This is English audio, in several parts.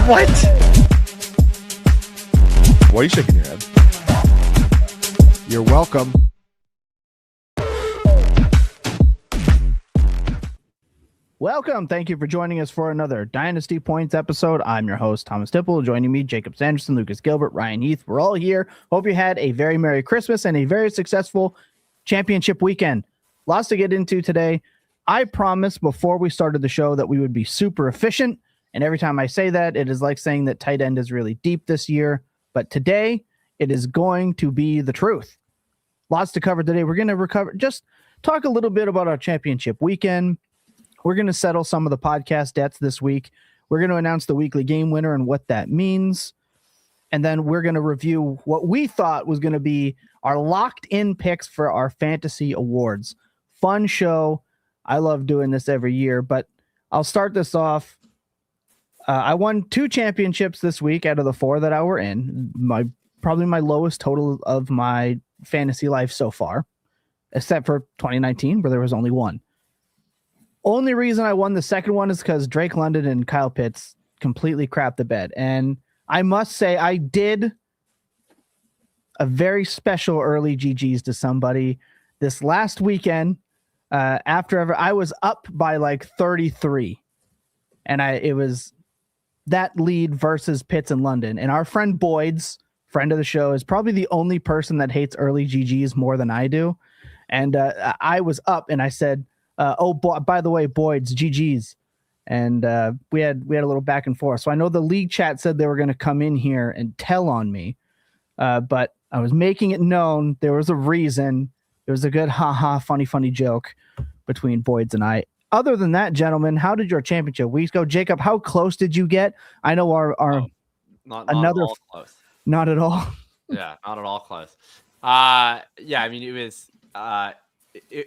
What? Why are you shaking your head? You're welcome. Welcome. Thank you for joining us for another Dynasty Points episode. I'm your host, Thomas Tipple. Joining me, Jakob Sanderson, Lucas Gilbert, Ryan Heath. We're all here. Hope you had a very Merry Christmas and a very successful championship weekend. Lots to get into today. I promised before we started the show that we would be super efficient. And every time I say that, it is like saying that tight end is really deep this year. But today, it is going to be the truth. Lots to cover today. We're going to just talk a little bit about our championship weekend. We're going to settle some of the podcast debts this week. We're going to announce the weekly game winner and what that means. And then we're going to review what we thought was going to be our locked-in picks for our fantasy awards. Fun show. I love doing this every year, but I'll start this off. I won 2 championships this week out of the 4 that I were in. Probably my lowest total of my fantasy life so far, except for 2019, where there was only 1. Only reason I won the second one is because Drake London and Kyle Pitts completely crapped the bed. And I must say, I did a very special early GGs to somebody this last weekend. I was up by like 33. And it was that lead versus Pitts and London. And our friend Boyd's, friend of the show, is probably the only person that hates early GGs more than I do. And I was up and I said, by the way, Boyd's GGs. And we had a little back and forth. So I know the league chat said they were going to come in here and tell on me. But I was making it known there was a reason. There was a good funny joke between Boyd's and I. Other than that, gentlemen, how did your championship weeks go? Jacob, how close did you get? I know not at all close. Not at all. Yeah, not at all close. Yeah, I mean, it was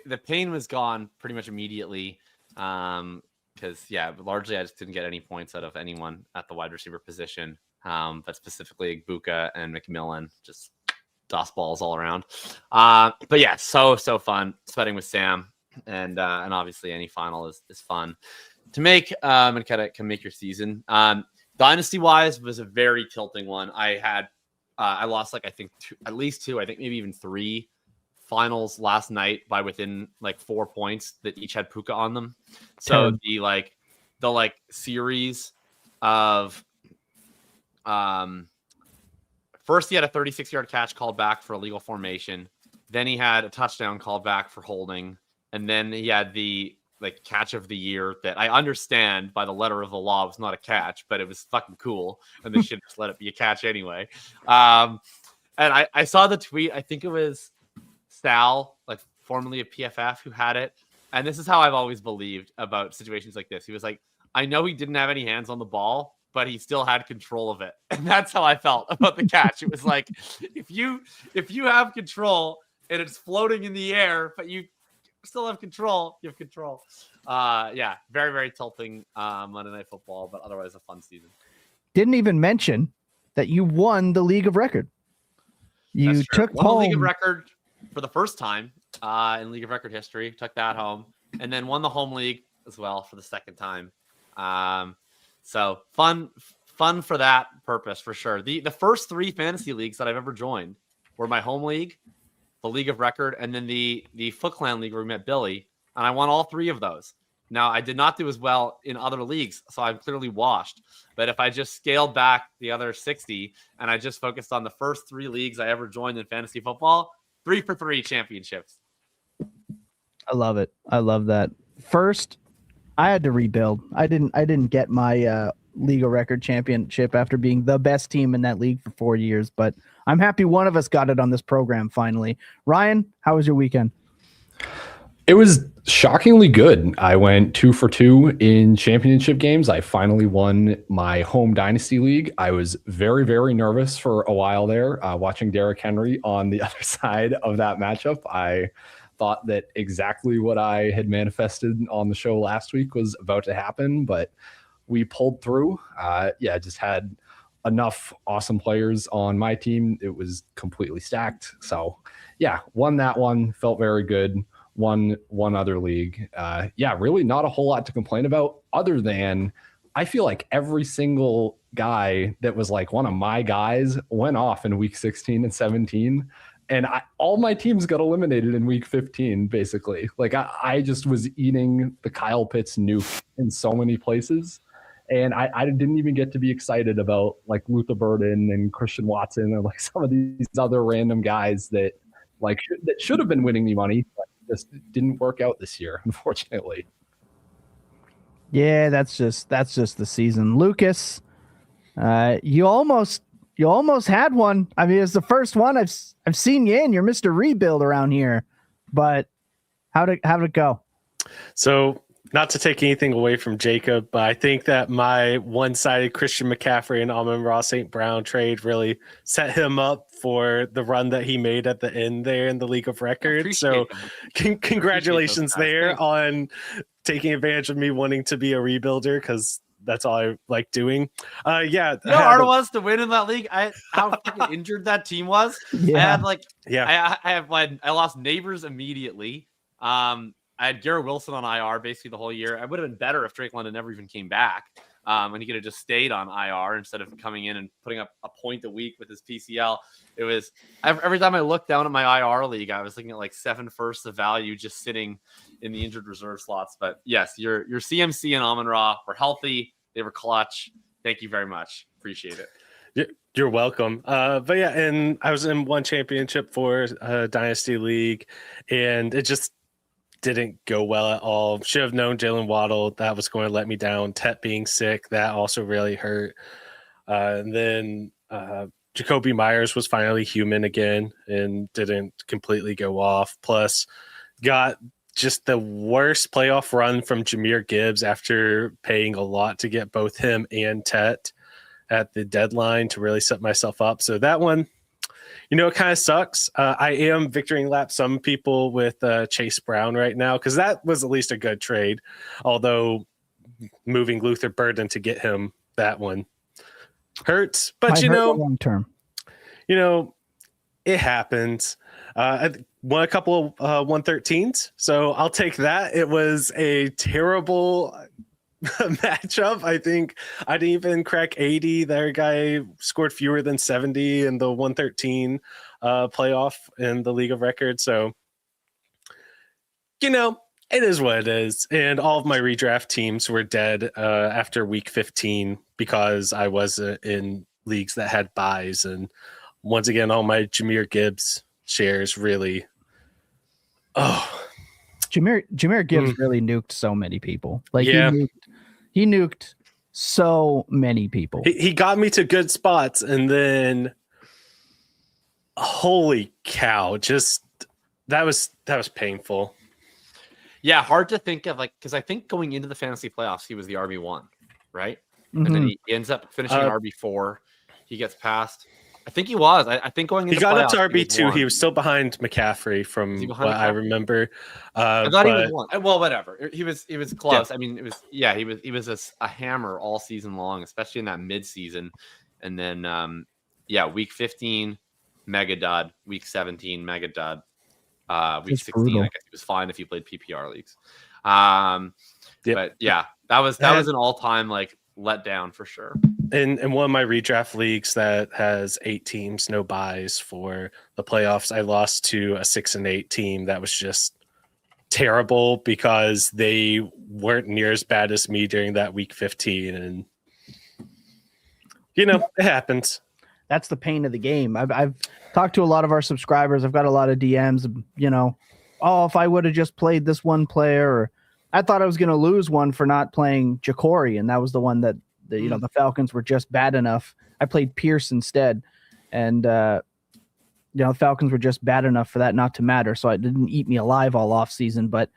the pain was gone pretty much immediately. Because largely I just didn't get any points out of anyone at the wide receiver position. But specifically Puka and McMillan, just dust balls all around. But yeah, so fun sweating with Sam, and obviously any final is fun to make, and kind of can make your season. Dynasty wise was a very tilting one. I lost I think at least 2, I think maybe even 3 finals last night by within 4 points that each had Puka on them. So the series of first he had a 36-yard catch called back for illegal formation. Then he had a touchdown called back for holding. And then he had the catch of the year that I understand by the letter of the law was not a catch, but it was fucking cool. And they should just let it be a catch anyway. And I saw the tweet. I think it was Sal, formerly of PFF, who had it. And this is how I've always believed about situations like this. He was like, I know he didn't have any hands on the ball, but he still had control of it. And that's how I felt about the catch. It was like, if you have control and it's floating in the air, but you still have control, you have control. Yeah, very, very tilting Monday Night Football, but otherwise a fun season. Didn't even mention that you won the League of Record. You took won home the League of Record for the first time in League of Record history, took that home, and then won the home league as well for the second time. So fun for that purpose for sure. The first 3 fantasy leagues that I've ever joined were my home league, the League of Record, and then the Foot Clan League where we met Billy, and I won all 3 of those. Now, I did not do as well in other leagues, so I'm clearly washed. But if I just scaled back the other 60 and I just focused on the first 3 leagues I ever joined in fantasy football, 3 for 3 championships. I love it. I love that. First, I had to rebuild. I didn't get my League of Record championship after being the best team in that league for 4 years, but I'm happy one of us got it on this program finally. Ryan, how was your weekend? It was shockingly good. I went 2 for 2 in championship games. I finally won my home dynasty league. I was very, very nervous for a while there, watching Derrick Henry on the other side of that matchup. I thought that exactly what I had manifested on the show last week was about to happen, but we pulled through. Just had enough awesome players on my team. It was completely stacked. So won that one, felt very good. Won one other league. Really not a whole lot to complain about other than I feel like every single guy that was like one of my guys went off in week 16 and 17. And all my teams got eliminated in week 15, basically. Like I just was eating the Kyle Pitts nuke in so many places. And I didn't even get to be excited about like Luther Burden and Christian Watson or like some of these other random guys that that should have been winning me money, but just didn't work out this year, unfortunately. Yeah, that's just the season. Lucas, you almost had one. I mean, it's the first one I've seen you in. You're Mr. Rebuild around here, but how'd it go? So, not to take anything away from Jacob, but I think that my one-sided Christian McCaffrey and Amon-Ra St. Brown trade really set him up for the run that he made at the end there in the League of Records. So congratulations there on taking advantage of me wanting to be a rebuilder, because that's all I like doing. Yeah. You know how hard it was to win in that league? How fucking injured that team was. Yeah. I lost neighbors immediately. I had Garrett Wilson on IR basically the whole year. I would have been better if Drake London never even came back. And he could have just stayed on IR instead of coming in and putting up a point a week with his PCL. It was every time I looked down at my IR league, I was looking at like 7 firsts of value just sitting in the injured reserve slots. But yes, your CMC and Amon-Ra were healthy. They were clutch. Thank you very much. Appreciate it. You're welcome. But yeah, and I was in one championship for Dynasty League, and it just didn't go well at all. Should have known Jalen Waddle. That was going to let me down. Tet being sick, that also really hurt. And then Jacoby Myers was finally human again and didn't completely go off. Plus, got just the worst playoff run from Jahmyr Gibbs after paying a lot to get both him and Tet at the deadline to really set myself up. So that one, it kind of sucks. I am victory lap some people with Chase Brown right now, because that was at least a good trade. Although moving Luther Burden to get him, that one hurts. But long term, it happens. I won a couple of 113s, so I'll take that. It was a terrible matchup. I think I didn't even crack 80. Their guy scored fewer than 70 in the 113 playoff in the League of Records. So, it is what it is. And all of my redraft teams were dead after week 15 because I was in leagues that had buys. And once again, all my Jahmyr Gibbs shares really. Oh, Jahmyr Gibbs really nuked so many people. He nuked so many people. He got me to good spots, and then holy cow, just that was painful. Yeah, hard to think of, because I think going into the fantasy playoffs, he was the RB1, right? Mm-hmm. And then he ends up finishing RB4. He gets past. I think he was. I think going into he got playoffs, up to RB2. He was still behind McCaffrey from what I remember. I thought he was one. Well, whatever. He was close. Yeah. I mean, he was a hammer all season long, especially in that mid-season. And then week 15, mega dud. Week 17, mega dud. Week 16, brutal. I guess he was fine if you played PPR leagues. But yeah, that was an all-time letdown for sure. In one of my redraft leagues that has 8 teams, no buys for the playoffs, I lost to a 6-8 team that was just terrible because they weren't near as bad as me during that week 15. And, it happens. That's the pain of the game. I've talked to a lot of our subscribers. I've got a lot of DMs, if I would have just played this one player, or I thought I was going to lose one for not playing Jacory, and that was the one that the Falcons were just bad enough. I played Pierce instead, and the Falcons were just bad enough for that not to matter. So it didn't eat me alive all off season. But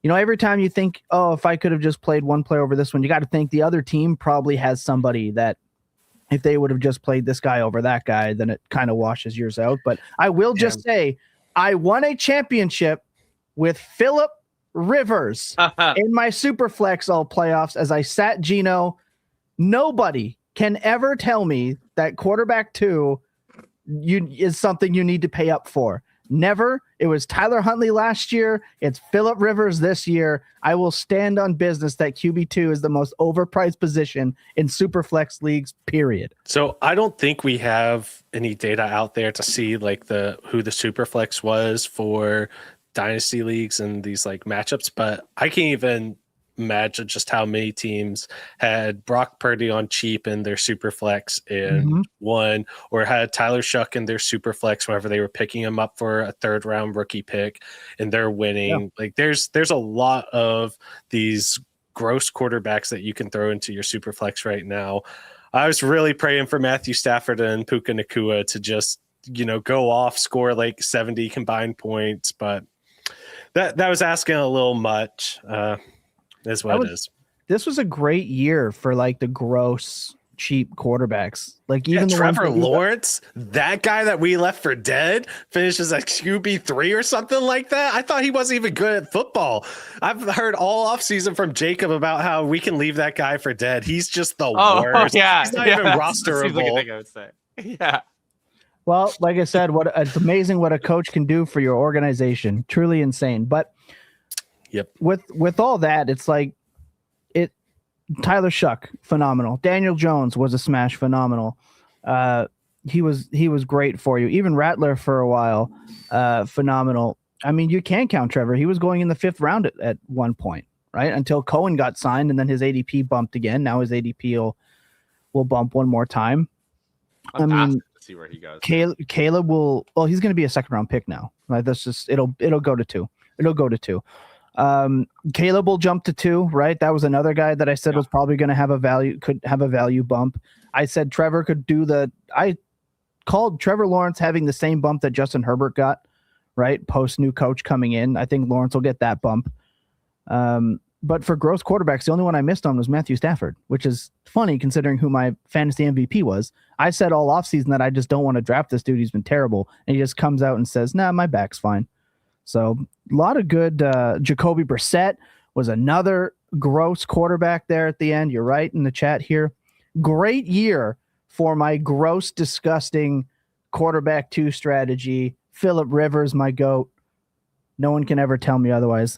every time you think, if I could have just played one player over this one, you got to think the other team probably has somebody that if they would have just played this guy over that guy, then it kind of washes yours out. But I will just say, I won a championship with Phillip Rivers in my Superflex all playoffs as I sat Gino. Nobody can ever tell me that quarterback 2 is something you need to pay up for. Never. It was Tyler Huntley last year. It's Phillip Rivers this year. I will stand on business that QB2 is the most overpriced position in Superflex leagues, period. So I don't think we have any data out there to see like who the Superflex was for Dynasty leagues and these like matchups, but I can't even imagine just how many teams had Brock Purdy on cheap in their super flex and won, or had Tyler Shough in their super flex whenever they were picking him up for a 3rd round rookie pick and they're winning. Yeah. Like there's a lot of these gross quarterbacks that you can throw into your super flex right now. I was really praying for Matthew Stafford and Puka Nacua to just, go off, score like 70 combined points, but that was asking a little much. Is what it is. This was a great year for like the gross cheap quarterbacks. Like even Trevor Lawrence, that guy that we left for dead, finishes like QB3 or something like that. I thought he wasn't even good at football. I've heard all offseason from Jacob about how we can leave that guy for dead. He's just the worst. Yeah, he's not even rosterable. Like a thing I would say. Yeah. Well, like I said, it's amazing what a coach can do for your organization. Truly insane. But yep. With all that, it's like Tyler Shough, phenomenal. Daniel Jones was a smash, phenomenal. He was great for you. Even Rattler for a while, phenomenal. I mean, you can count Trevor. He was going in the 5th round at one point, right? Until Cohen got signed, and then his ADP bumped again. Now his ADP will bump one more time. I mean, to see where he goes. Caleb will. Well, he's going to be a 2nd round pick now. Right? That's just it'll go to 2. It'll go to 2. Caleb will jump to 2, right? That was another guy that I said was probably going to have could have a value bump. I said Trevor could do I called Trevor Lawrence having the same bump that Justin Herbert got, right? Post new coach coming in. I think Lawrence will get that bump. But for gross quarterbacks, the only one I missed on was Matthew Stafford, which is funny considering who my fantasy MVP was. I said all offseason that I just don't want to draft this dude. He's been terrible. And he just comes out and says, nah, my back's fine. So a lot of good. Jacoby Brissett was another gross quarterback there at the end. You're right in the chat here. Great year for my gross, disgusting quarterback 2 strategy. Phillip Rivers, my GOAT. No one can ever tell me otherwise.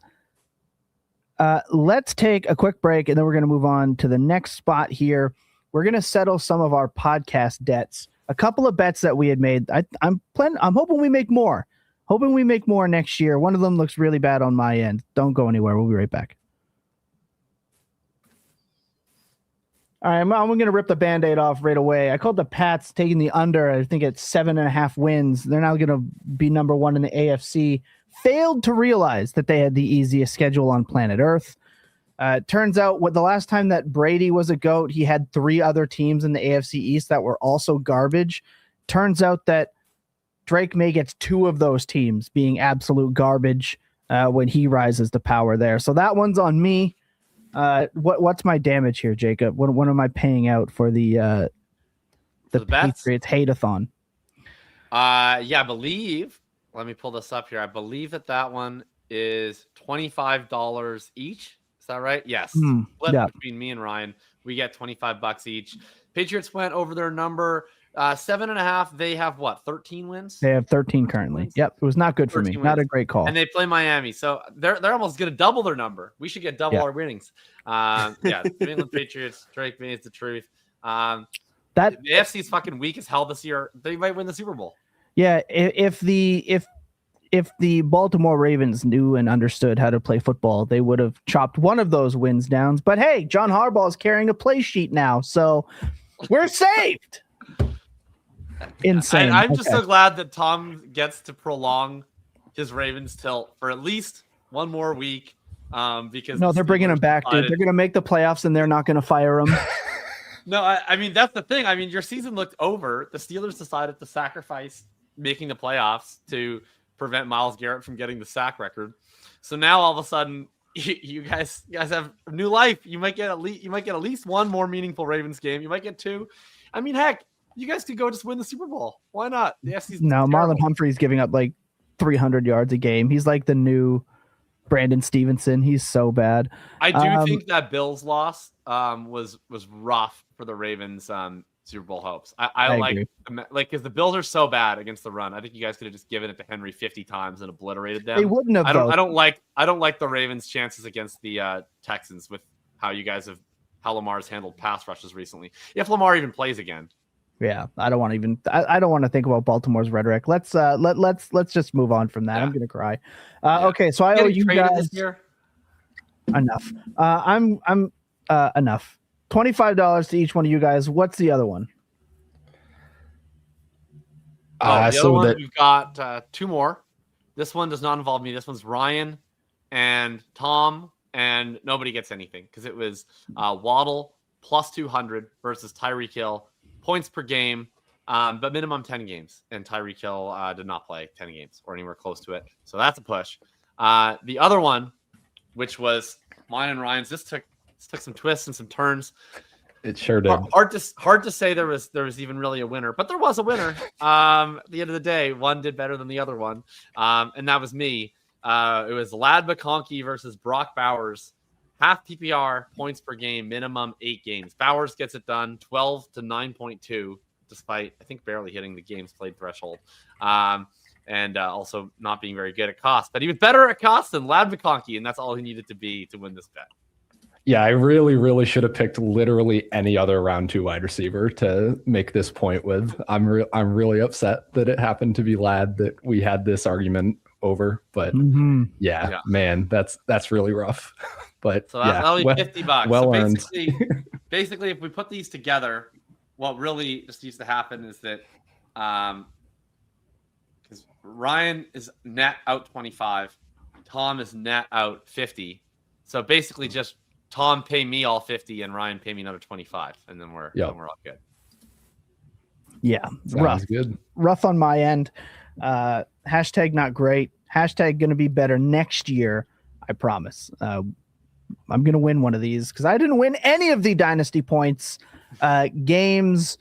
Let's take a quick break, and then we're going to move on to the next spot here. We're going to settle some of our podcast debts. A couple of bets that we had made. I'm hoping we make more. Hoping we make more next year. One of them looks really bad on my end. Don't go anywhere. We'll be right back. All right, I'm going to rip the Band-Aid off right away. I called the Pats taking the under. I think it's 7.5 wins. They're now going to be number 1 in the AFC. Failed to realize that they had the easiest schedule on planet Earth. Turns out the last time that Brady was a GOAT, he had 3 other teams in the AFC East that were also garbage. Turns out that Drake May gets 2 of those teams being absolute garbage when he rises to power there. So that one's on me. What's my damage here, Jacob? What am I paying out for the Patriots hate-a-thon? I believe. Let me pull this up here. I believe that one is $25 each. Is that right? Yes. Split between me and Ryan. We get $25 each. Patriots went over their number. 7.5. They have what? 13 wins? They have 13 currently. Yep. It was not good for me. Wins. Not a great call. And they play Miami. So they're almost going to double their number. We should get double our winnings. New England Patriots. Drake May is the truth. The AFC is fucking weak as hell this year. They might win the Super Bowl. Yeah, if the Baltimore Ravens knew and understood how to play football, they would have chopped one of those wins down. But hey, John Harbaugh is carrying a play sheet now, so we're saved. Insane. I'm just so glad that Tom gets to prolong his Ravens tilt for at least one more week. Because they're bringing him back, dude. They're going to make the playoffs, and they're not going to fire him. No, I mean that's the thing. I mean, your season looked over. The Steelers decided to sacrifice making the playoffs to prevent Myles Garrett from getting the sack record. So now all of a sudden, you guys have new life. You might get at least one more meaningful Ravens game. You might get 2. I mean, heck, you guys could go just win the Super Bowl. Why not? The FC's no, Marlon Humphrey's giving up like 300 yards a game. He's like the new Brandon Stevenson. He's so bad. I do think that Bills loss was rough for the Ravens. Super Bowl hopes. I agree. like because the Bills are so bad against the run. I think you guys could have just given it to Henry 50 times and obliterated them. They wouldn't have. I don't like the Ravens' chances against the Texans with how Lamar's handled pass rushes recently. If Lamar even plays again. Yeah, I don't want to think about Baltimore's rhetoric. Let's just move on from that. Yeah. I'm gonna cry. Okay, so I owe you guys enough. I'm enough. $25 to each one of you guys. What's the other one? We've got 2 more. This one does not involve me. This one's Ryan and Tom, and nobody gets anything because it was Waddle plus 200 versus Tyreek Hill. Points per game, but minimum 10 games. And Tyreek Hill did not play 10 games or anywhere close to it. So that's a push. The other one, which was mine and Ryan's, this took some twists and some turns. It sure did. Hard to say there was even really a winner, but there was a winner. At the end of the day, one did better than the other one, and that was me. It was Lad McConkey versus Brock Bowers. Half PPR, points per game, minimum 8 games. Bowers gets it done, 12 to 9.2, despite, I think, barely hitting the games played threshold. And also not being very good at cost. But he was better at cost than Lad McConkey, and that's all he needed to be to win this bet. Yeah, I really, really should have picked literally any other round 2 wide receiver to make this point with. I'm really upset that it happened to be Lad that we had this argument over. But yeah, man, that's really rough. But so that'll be $50. Well so earned. basically, if we put these together, what really just needs to happen is that because Ryan is net out 25, Tom is net out 50. So basically, just Tom pay me all 50 and Ryan pay me another 25, and then we're all good. Yeah, sounds good. Rough on my end. Hashtag not great. Hashtag going to be better next year. I promise. I'm going to win one of these because I didn't win any of the Dynasty Points games,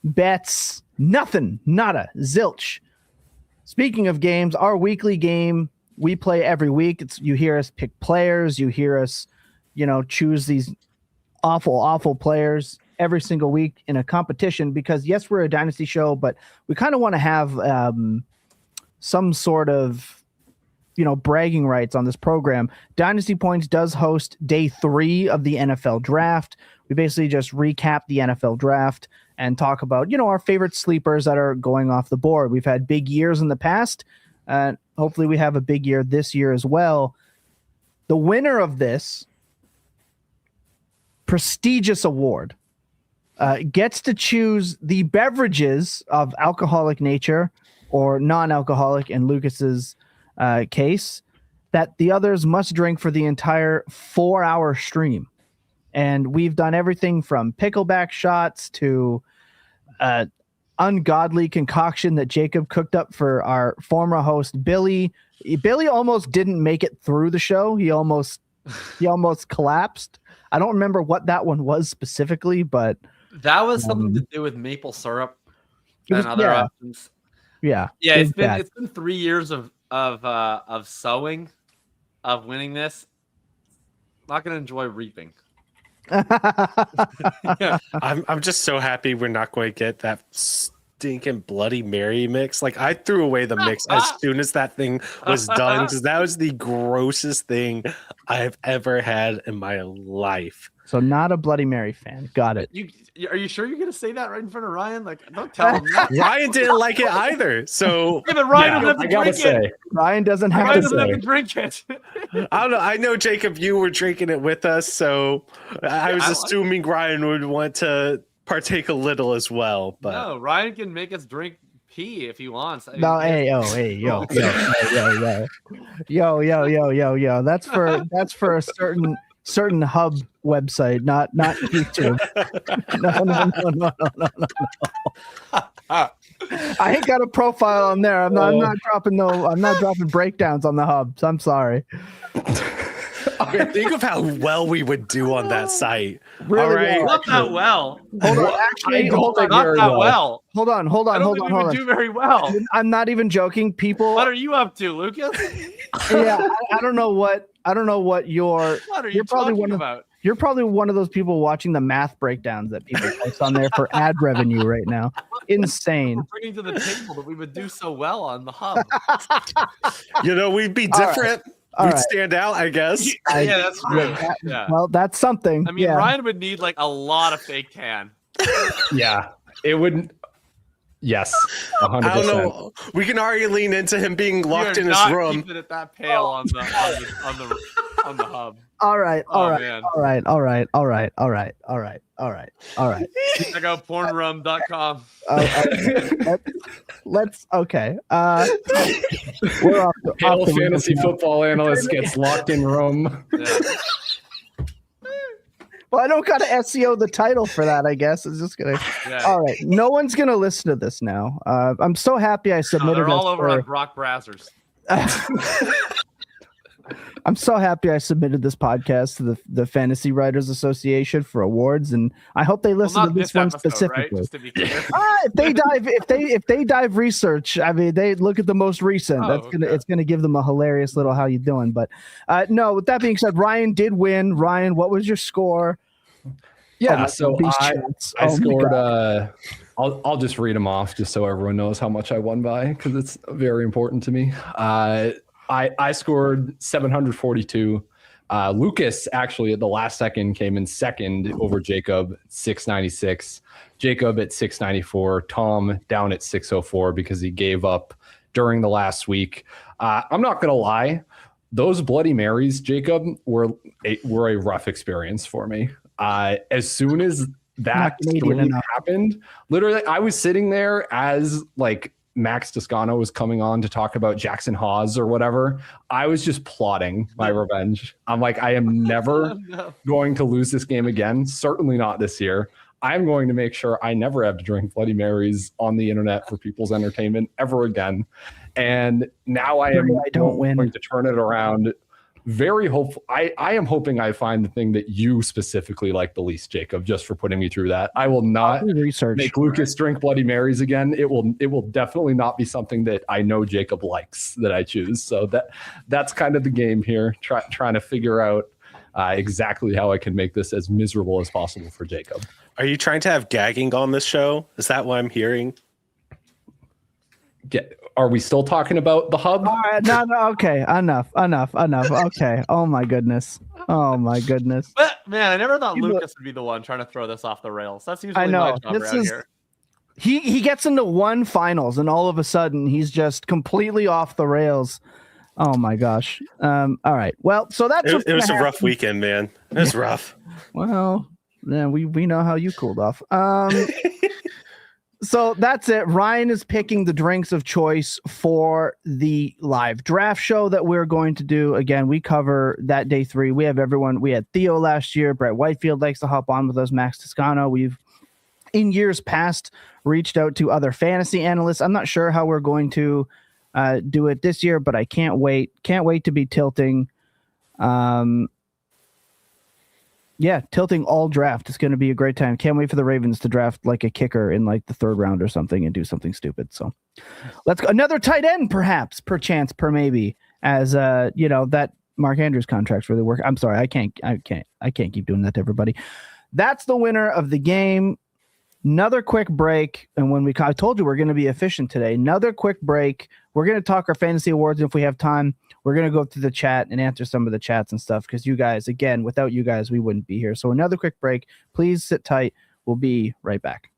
bets, nothing, nada, zilch. Speaking of games, our weekly game we play every week. You hear us pick players. You hear us, choose these awful players every single week in a competition because, yes, we're a Dynasty show, but we kind of want to have some sort of bragging rights on this program. Dynasty Points does host day 3 of the NFL draft. We basically just recap the NFL draft and talk about, our favorite sleepers that are going off the board. We've had big years in the past. Hopefully we have a big year this year as well. The winner of this prestigious award gets to choose the beverages of alcoholic nature or non-alcoholic in Lucas's case that the others must drink for the entire 4-hour stream. And we've done everything from pickleback shots to ungodly concoction that Jakob cooked up for our former host, Billy. Billy almost didn't make it through the show. He almost collapsed. I don't remember what that one was specifically, but that was something to do with maple syrup and other options. Yeah. It's been 3 years of sowing, of winning this. Not going to enjoy reaping. I'm just so happy we're not going to get that stinking Bloody Mary mix. Like, I threw away the mix as soon as that thing was done because that was the grossest thing I've ever had in my life. So not a Bloody Mary fan. Got it. Are you sure you're going to say that right in front of Ryan? Like, don't tell him that. Ryan didn't like it either. So yeah, but Ryan doesn't have to drink it. Ryan doesn't have to drink it. I don't know. I know, Jacob, you were drinking it with us, so I was assuming Ryan would want to partake a little as well. But no, Ryan can make us drink pee if he wants. Yo. That's for a certain hub website, not YouTube. No. I ain't got a profile on there. I'm not dropping breakdowns on the hub. So I'm sorry. Okay, think of how well we would do on that site. Really all right, not that well. Hold on, actually, not that well. Hold on. I don't think we would do very well. I'm not even joking. People, what are you up to, Lucas? Yeah, I don't know what you're. What are you probably talking about? You're probably one of those people watching the math breakdowns that people post on there for ad revenue right now. Insane. We're bringing to the table that we would do so well on the hub. We'd be different. We'd stand out, I guess. Yeah, that's true. Well, that's something. I mean, Ryan would need like a lot of fake tan. Yeah, it wouldn't. Yes, 100%. I don't know. We can already lean into him being locked in his room. Keeping it that pale on the hub. All right. Man. All right. Check out pornroom.com. Let's okay. We're off the fantasy football analyst gets locked in room. Yeah. Well, I don't got to SEO the title for that, I guess. It's just going to. Yeah. All right. No one's going to listen to this now. I'm so happy I submitted. They're all over on Brock Brazzers. I'm so happy I submitted this podcast to the Fantasy Writers Association for awards, and I hope they listen to this one episode, specifically. Right? Just to be clear. If they dive research, I mean, they look at the most recent. It's gonna give them a hilarious little how you doing. But no, with that being said, Ryan did win. Ryan, what was your score? Yeah, so I scored. I'll just read them off just so everyone knows how much I won by, because it's very important to me. I scored 742. Lucas actually at the last second came in second over Jakob, 696. Jakob at 694. Tom down at 604 because he gave up during the last week. I'm not gonna lie, those Bloody Marys, Jakob, were a rough experience for me. As soon as that happened, literally, I was sitting there as like Max Toscano was coming on to talk about Jackson Hawes or whatever. I was just plotting my revenge. I'm like, I am never going to lose this game again. Certainly not this year. I'm going to make sure I never have to drink Bloody Marys on the internet for people's entertainment ever again. And now I don't going to turn it around. Very hopeful. I am hoping I find the thing that you specifically like the least, Jakob, just for putting me through that. I will not make Lucas drink Bloody Marys again. It will definitely not be something that I know Jakob likes that I choose. So that's kind of the game here, trying to figure out exactly how I can make this as miserable as possible for Jakob. Are you trying to have gagging on this show? Is that what I'm hearing? Are we still talking about the hub? All right, no, okay, enough. Okay. Oh my goodness. But man, I never thought Lucas would be the one trying to throw this off the rails. That's usually my job around here. He gets into one finals and all of a sudden he's just completely off the rails. Oh my gosh. All right. Well, so it was a rough weekend, man. It was rough. Well, then we know how you cooled off. So that's it. Ryan is picking the drinks of choice for the live draft show that we're going to do. Again, we cover that day 3. We have everyone. We had Theo last year. Brett Whitefield likes to hop on with us. Max Toscano. We've, in years past, reached out to other fantasy analysts. I'm not sure how we're going to do it this year, but I can't wait. Can't wait to be tilting. Tilting all draft. It's going to be a great time. Can't wait for the Ravens to draft like a kicker in like the 3rd round or something and do something stupid. So let's go. Another tight end, perhaps, maybe, as that Mark Andrews contract's really work. I'm sorry. I can't keep doing that to everybody. That's the winner of the game. Another quick break. And I told you we're going to be efficient today. Another quick break. We're going to talk our fantasy awards. If we have time, we're going to go through the chat and answer some of the chats and stuff. Because you guys, again, without you guys, we wouldn't be here. So another quick break. Please sit tight. We'll be right back.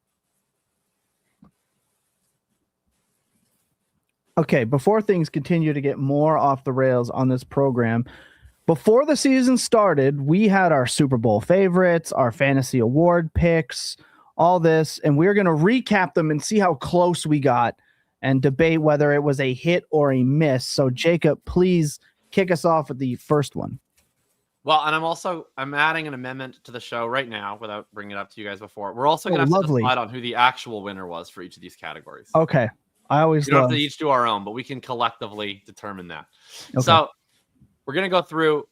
Okay. Before things continue to get more off the rails on this program, before the season started, we had our Super Bowl favorites, our fantasy award picks, all this, and we're going to recap them and see how close we got and debate whether it was a hit or a miss. So Jakob, please kick us off with the first one. Well, and I'm adding an amendment to the show right now without bringing it up to you guys before. We're also going to have to decide on who the actual winner was for each of these categories. Okay. We don't have to each do our own, but we can collectively determine that. Okay. So we're going to go through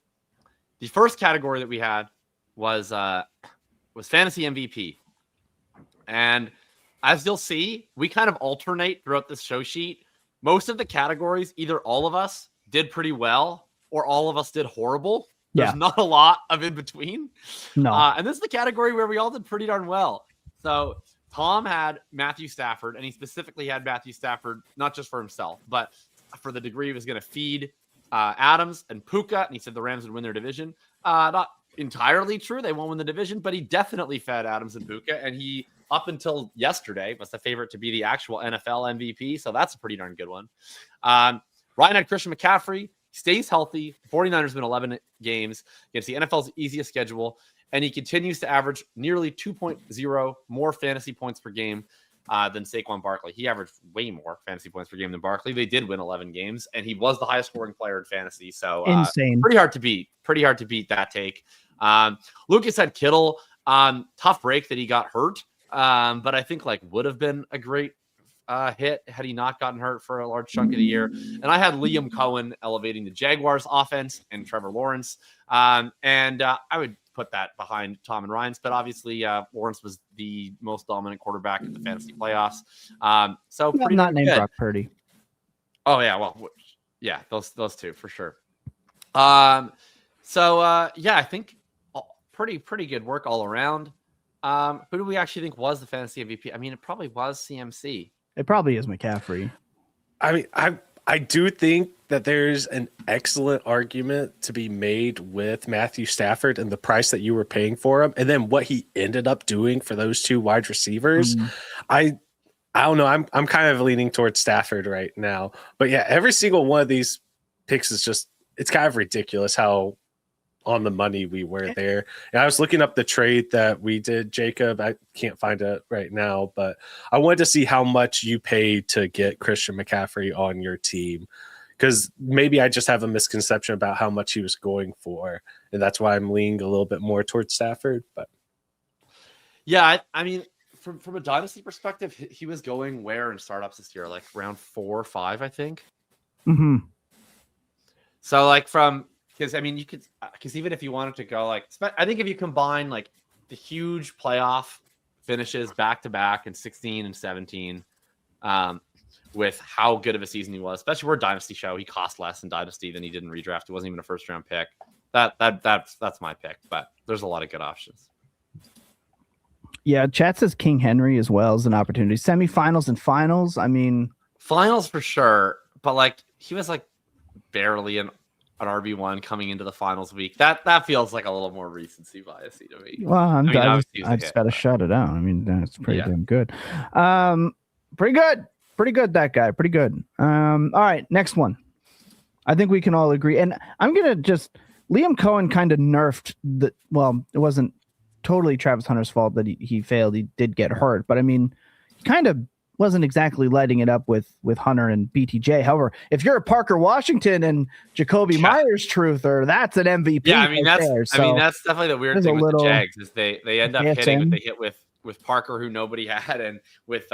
the first category that we had was fantasy MVP. And as you'll see, we kind of alternate throughout this show sheet. Most of the categories, either all of us did pretty well or all of us did horrible. There's not a lot of in between. No. And this is the category where we all did pretty darn well. So Tom had Matthew Stafford, and he specifically had Matthew Stafford, not just for himself, but for the degree he was going to feed Adams and Puka. And he said the Rams would win their division. Not entirely true. They won't win the division, but he definitely fed Adams and Puka. And he, up until yesterday, was the favorite to be the actual NFL MVP. So that's a pretty darn good one. Ryan had Christian McCaffrey. Stays healthy. 49ers win 11 games against the NFL's easiest schedule. And he continues to average nearly 2.0 more fantasy points per game than Saquon Barkley. He averaged way more fantasy points per game than Barkley. They did win 11 games, and he was the highest scoring player in fantasy. So insane. Pretty hard to beat. Pretty hard to beat that take. Lucas had Kittle. Tough break that he got hurt. But I think would have been a great hit had he not gotten hurt for a large chunk of the year. And I had Liam Cohen elevating the Jaguars offense and Trevor Lawrence. I would put that behind Tom and Ryan's, but obviously Lawrence was the most dominant quarterback in the fantasy playoffs. So pretty not named good. Brock Purdy. Oh yeah. Well, yeah, those two for sure. I think pretty good work all around. Who do we actually think was the fantasy MVP? I mean, it probably was CMC. It probably is McCaffrey. I mean, I do think that there's an excellent argument to be made with Matthew Stafford and the price that you were paying for him, and then what he ended up doing for those two wide receivers. I don't know. I'm kind of leaning towards Stafford right now, but yeah, every single one of these picks is just, it's kind of ridiculous how on the money we were there. And I was looking up the trade that we did, Jacob. I can't find it right now, but I wanted to see how much you paid to get Christian McCaffrey on your team, because maybe I just have a misconception about how much he was going for, and that's why I'm leaning a little bit more towards Stafford. But yeah, I mean, from a dynasty perspective, he was going where in startups this year, like round 4 or 5, I think. Mm-hmm. So because I mean, you could, because even if you wanted to go I think if you combine the huge playoff finishes back to back in 16 and 17, with how good of a season he was, especially for Dynasty Shough, he cost less in Dynasty than he did in redraft. It wasn't even a first round pick. That's my pick, but there's a lot of good options. Yeah, chat says King Henry as well as an opportunity. Semifinals and finals. I mean, finals for sure, but he was barely an RB1 coming into the finals week. That feels like a little more recency biasy to me. Well, I just got to shut it out. I mean, that's pretty damn good. Pretty good, that guy. Pretty good. All right, next one. I think we can all agree. And I'm going to Liam Cohen kind of nerfed it wasn't totally Travis Hunter's fault that he failed. He did get hurt, but I mean, he kind of wasn't exactly lighting it up with Hunter and BTJ. However, if you're a Parker Washington and Jacoby Myers truther, that's an MVP. Yeah, I mean that's definitely the weird thing with the Jags is they end up hitting what they hit with Parker, who nobody had, and with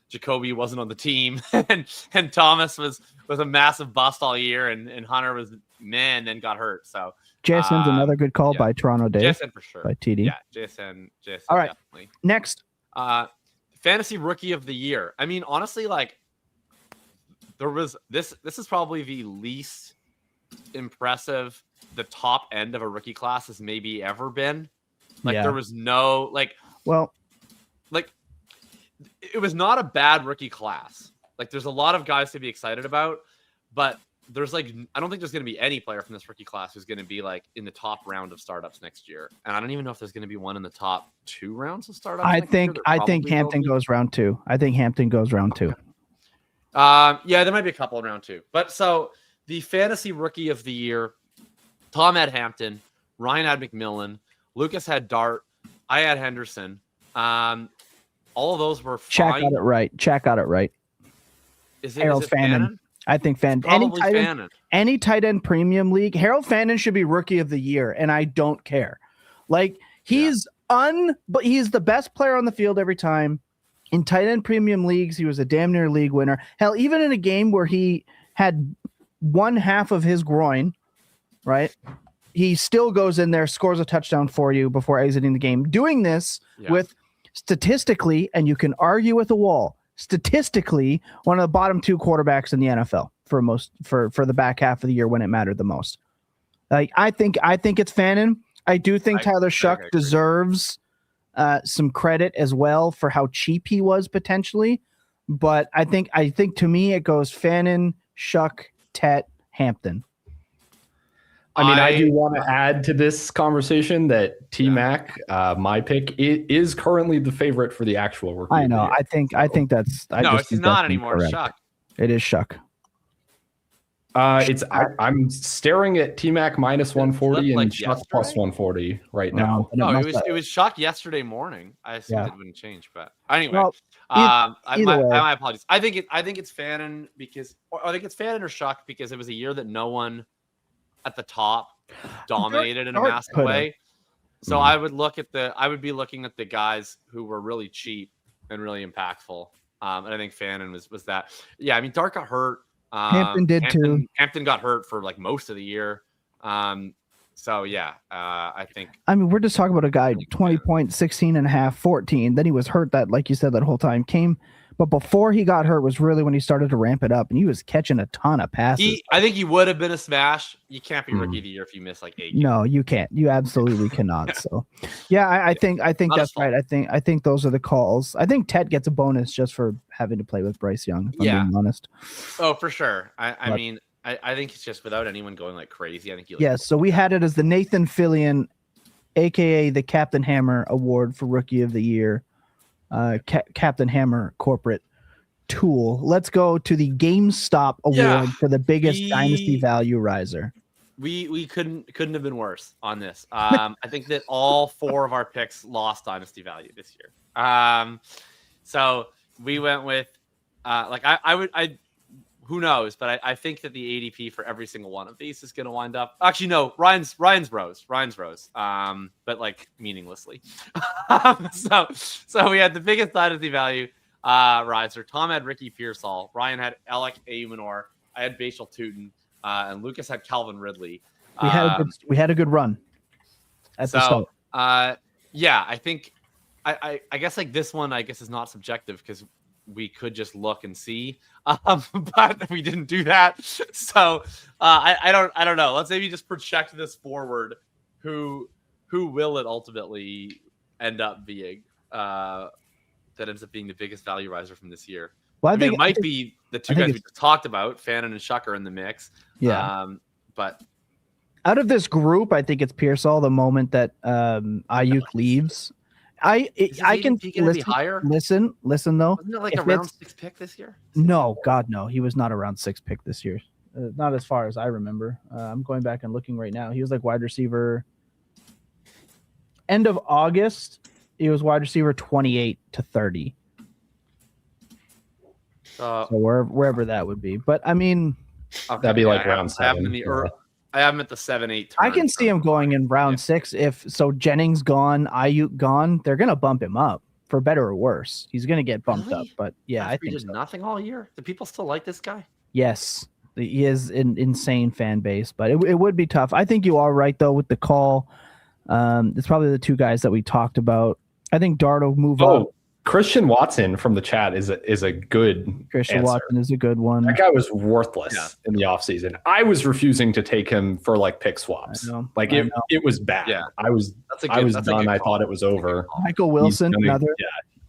Jacoby wasn't on the team, and Thomas was a massive bust all year, and Hunter was then got hurt. So JSN's another good call by Toronto Dave. JSN for sure. By TD. Yeah, JSN all right, definitely. Next. Fantasy Rookie of the Year. I mean, honestly, there was this is probably the least impressive the top end of a rookie class has maybe ever been. There was no it was not a bad rookie class. There's a lot of guys to be excited about, but there's I don't think there's going to be any player from this rookie class who's going to be in the top round of startups next year. And I don't even know if there's going to be one in the top 2 rounds of startups. I think Hampton goes round 2. I think Hampton goes round 2. Yeah, there might be a couple in round 2. But so the fantasy rookie of the year, Tom had Hampton, Ryan had McMillan, Lucas had Dart, I had Henderson. All of those were fine. Check got it right. Is it Fannin? I think any tight end premium league, Harold Fannin should be rookie of the year, and I don't care. He's the best player on the field every time. In tight end premium leagues, he was a damn near league winner. Hell, even in a game where he had one half of his groin, right? He still goes in there, scores a touchdown for you before exiting the game. Doing this with statistically, and you can argue with a wall, statistically one of the bottom 2 quarterbacks in the NFL for the back half of the year when it mattered the most. Like I think it's Fannin. I do think Tyler I Shough agree. deserves some credit as well for how cheap he was potentially. But I think to me it goes Fannin, Shough, Tet, Hampton. I mean, I do want to add to this conversation that T-Mac, my pick, is currently the favorite for the actual rookie. I know. I think that's. No, it's not anymore. It's Shough. It is Shough. I'm staring at T-Mac minus 140 and like Shough plus 140 right now. No, it was Shough yesterday morning. I assumed it wouldn't change, but anyway. Well, my apologies. I think it's Fannin because, or I think it's Fannin or Shough because it was a year that no one at the top dominated in a massive way. So I would be looking at the guys who were really cheap and really impactful. And I think Fannin was that. Yeah, I mean, Dart got hurt. Hampton did too. Hampton got hurt for like most of the year. So yeah, I think. I mean, we're just talking about a guy 20 points, 16 and a half, 14. Then he was hurt that, like you said, that whole time but before he got hurt was really when he started to ramp it up, and he was catching a ton of passes. I think he would have been a smash. You can't be rookie of the year if you miss like 8 games. No, you can't. You absolutely cannot. So, yeah, I think that's right. I think those are the calls. I think Tet gets a bonus just for having to play with Bryce Young. If I'm being honest. Oh, for sure. I mean, I think it's just without anyone going like crazy. I think you. Yes. So we had it as the Nathan Fillion, aka the Captain Hammer Award for Rookie of the Year. Captain Hammer corporate tool. Let's go to the GameStop award for the biggest dynasty value riser. We couldn't have been worse on this. I think that all 4 of our picks lost dynasty value this year. So we went with who knows, but I think that the ADP for every single one of these is going to wind up. Actually, no, Ryan's rose. But like meaninglessly. So we had the biggest dynasty value riser. Tom had Ricky Pearsall. Ryan had Alec Aymanor. I had Bashal Tootin, and Lucas had Calvin Ridley. We had a good run. At the start. Yeah, I think I guess like this one is not subjective because we could just look and see, but we didn't do that. So I don't know. Let's maybe just project this forward. Who will it ultimately end up being? That ends up being the biggest value riser from this year. Well, I think it might be the two guys we just talked about. Fannin and Shough are in the mix. Yeah, but out of this group, I think it's Pearsall. The moment that Ayuk leaves. I can listen, higher? Listen though. Wasn't it like a round 6 pick this year? No, God, no. He was not a round 6 pick this year. Not as far as I remember. I'm going back and looking right now. He was like wide receiver. End of August, he was wide receiver 28 to 30. So wherever that would be. But I mean, that'd be like round 7. I have him at the 7-8 turn. I can see him going in round 6 if Jennings gone, Ayuk gone. They're gonna bump him up for better or worse. He's gonna get bumped up. But yeah, I think nothing all year. Do people still like this guy? Yes, he is an insane fan base, but it would be tough. I think you are right though with the call. It's probably the 2 guys that we talked about. I think Dart will move up. Christian Watson from the chat is a good Christian answer. Watson is a good one. That guy was worthless in the offseason. I was refusing to take him for like pick swaps. Like it was bad. Yeah. I was done. I thought it was over. Michael Wilson,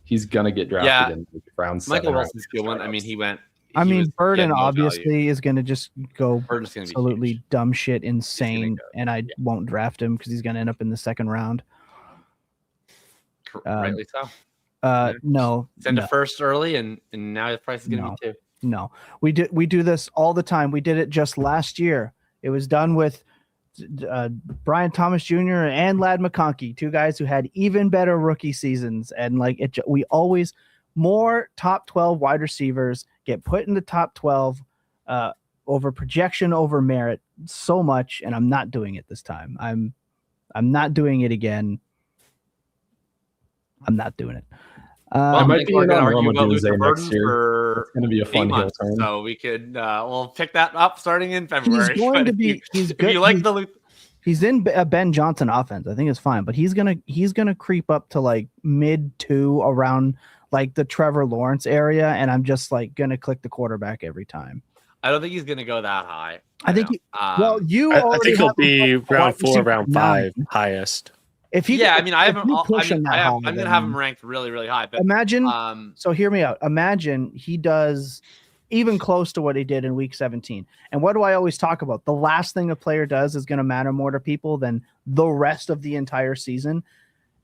he's gonna get drafted in round 7. Michael Wilson's good one. I mean, Burden obviously is going to just go absolutely dumb shit insane, and I won't draft him because he's going to end up in the 2nd round. Rightly so. No. Send a first early, and now the price is going to be 2. No. We do this all the time. We did it just last year. It was done with Brian Thomas Jr. and Ladd McConkey, 2 guys who had even better rookie seasons, and we always more top 12 wide receivers get put in the top 12 over projection over merit so much, and I'm not doing it this time. I'm not doing it again. I'm not doing it. It might be an argue about Luther next year. It's going to be a fun hill turn. So we could we'll pick that up starting in February. He's going to be. He's good. You like the Luther? He's in a Ben Johnson offense. I think it's fine, but he's gonna creep up to like mid 2 around like the Trevor Lawrence area, and I'm just like gonna click the quarterback every time. I don't think he's going to go that high. I think. You I already think he'll have be wide round 4, receiver round 9. 5 highest. If he, yeah, I mean, I haven't. I'm I'm going to have him ranked really, really high. But imagine. So hear me out. Imagine he does even close to what he did in week 17. And what do I always talk about? The last thing a player does is going to matter more to people than the rest of the entire season.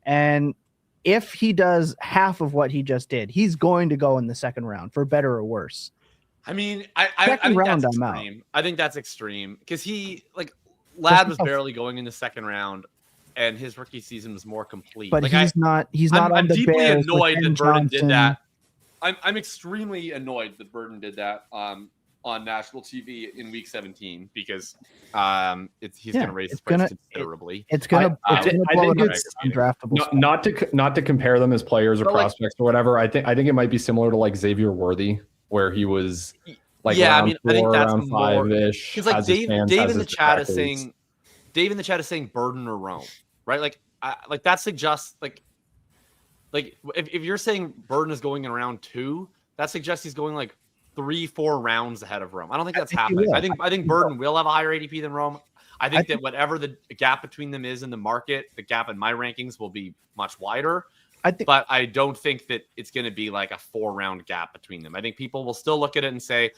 And if he does half of what he just did, he's going to go in the second round, for better or worse. I mean, I think that's extreme. I think that's extreme because Ladd was barely going in the second round, and his rookie season was more complete. But he's not. I'm deeply Bears annoyed that Burden Johnson. did that. I'm extremely annoyed that Burden did that on national TV in week 17 because he's going to raise his price considerably. It's going to. I think it's undraftable. Not to compare them as players or prospects or whatever. I think it might be similar to like Xavier Worthy, where he was like round 4, I think that's round 5-ish. Because Dave in the chat is saying Burden or Rome, right? Like that suggests like if you're saying Burden is going in round 2, that suggests he's going like 3-4 rounds ahead of Rome. I don't think that's happening. I think Burden will have a higher ADP than Rome. I think that whatever the gap between them is in the market, the gap in my rankings will be much wider. But I don't think that it's going to be like a 4-round gap between them. I think people will still look at it and say,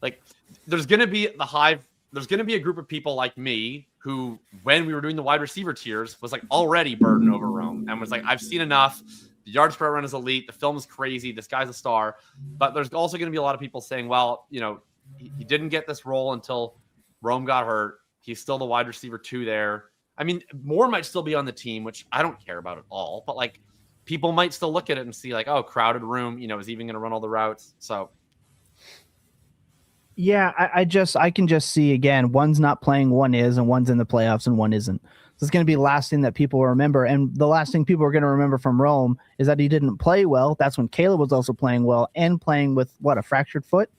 like, there's going to be a group of people like me who, when we were doing the wide receiver tiers, was like already Burden over Rome and was like, I've seen enough. The yards per run is elite. The film is crazy. This guy's a star. But there's also going to be a lot of people saying, well, he didn't get this role until Rome got hurt. He's still the wide receiver 2 there. I mean, Moore might still be on the team, which I don't care about at all. But like, people might still look at it and see like, oh, crowded room. Is he even going to run all the routes? So, yeah, I can just see again. One's not playing, one is, and one's in the playoffs, and one isn't. So it's going to be the last thing that people remember. And the last thing people are going to remember from Rome is that he didn't play well. That's when Caleb was also playing well and playing with a fractured foot.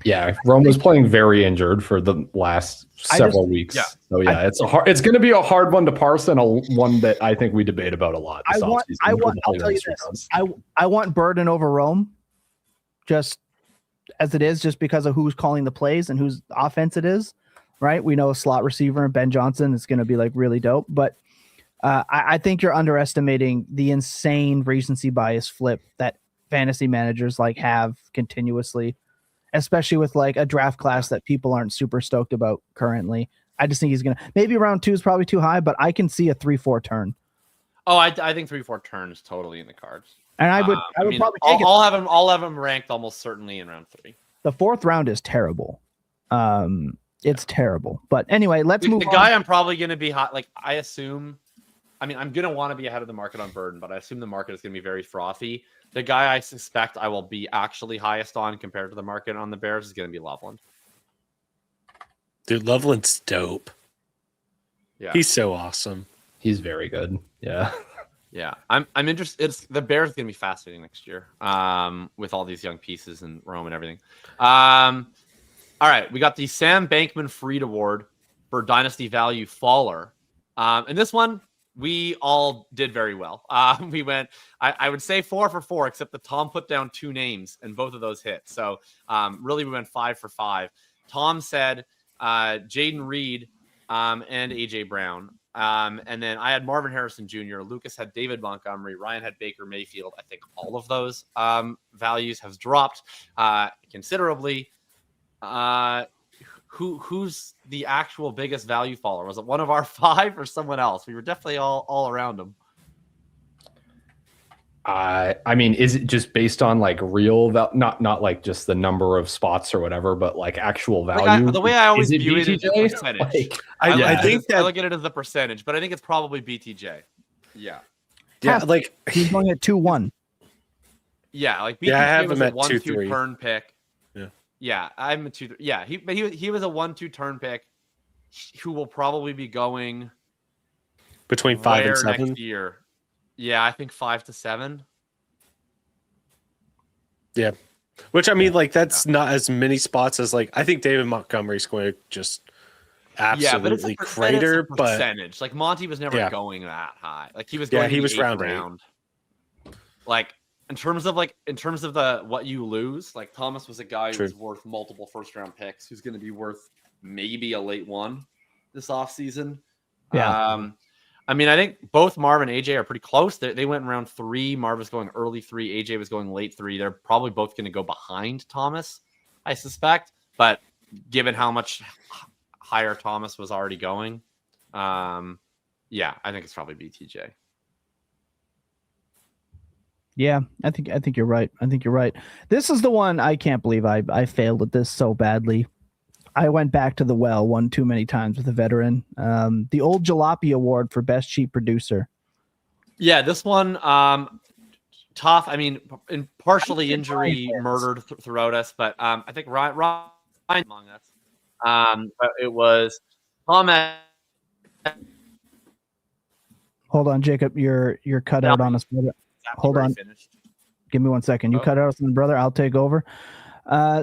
Yeah, Rome was playing very injured for the last several weeks. Yeah. So yeah, it's going to be a hard one to parse and one that I think we debate about a lot. I'll tell you this. I want Burden over Rome, just as it is, just because of who's calling the plays and whose offense it is. Right? We know a slot receiver and Ben Johnson is going to be like really dope, but I think you're underestimating the insane recency bias flip that fantasy managers like have continuously. Especially with like a draft class that people aren't super stoked about currently. I just think he's going to maybe round 2 is probably too high, but I can see a 3-4 turn. Oh, I think 3-4 turn is totally in the cards. And I would probably take it. I'll have him ranked almost certainly in round 3. The 4th round is terrible. It's terrible. But anyway, let's move on. The guy I'm probably going to be hot. Like I assume, I'm going to want to be ahead of the market on Burden, but I assume the market is going to be very frothy. The guy I suspect I will be actually highest on compared to the market on the Bears is going to be Loveland. Dude, Loveland's dope. Yeah, he's so awesome. He's very good. Yeah, yeah. I'm interested. The Bears is going to be fascinating next year. With all these young pieces and Rome and everything. All right, we got the Sam Bankman Fried Award for Dynasty Value Faller, and this one. We all did very well. We went, I would say 4 for 4, except that Tom put down 2 names and both of those hit. So really we went 5 for 5. Tom said Jaden Reed and AJ Brown. And then I had Marvin Harrison Jr. Lucas had David Montgomery. Ryan had Baker Mayfield. I think all of those values have dropped considerably. Who's the actual biggest value faller? Was it one of our 5 or someone else? We were definitely all around him. I mean, is it just based on like real not like just the number of spots or whatever, but like actual value? The way I always view it is the percentage. I think that I look at it as the percentage, but I think it's probably BTJ. Yeah. Yeah, like he's going at 2-1. Yeah, like BTJ was a 1-2 turn pick. Yeah, I'm a 2. Yeah, he was a 1-2 turn pick who will probably be going between 5 and 7 next year. Yeah, I think 5 to 7. Yeah, which I mean, like that's not as many spots as like I think David Montgomery's going to just absolutely crater. But percentage, like Monty was never going that high. Like he was going. He was round. Like in terms of the what you lose, like Thomas was a guy True. who's worth multiple first-round picks, who's going to be worth maybe a late one this offseason. Yeah. I mean, I think both Marv and AJ are pretty close. They went in round 3. Marv was going early 3. AJ was going late 3. They're probably both going to go behind Thomas, I suspect. But given how much higher Thomas was already going, yeah, I think it's probably BTJ. Yeah, I think you're right. I think you're right. This is the one I can't believe I failed at this so badly. I went back to the well one too many times with a veteran. The old Jalopy Award for Best Cheap Producer. Yeah, this one tough. I mean, partially injury murdered throughout us, but I think Ryan among us. But it was Thomas. Hold on, Jacob. You're cut out on us, brother. Hold on. Finished. Give me 1 second. You cut out on brother. I'll take over.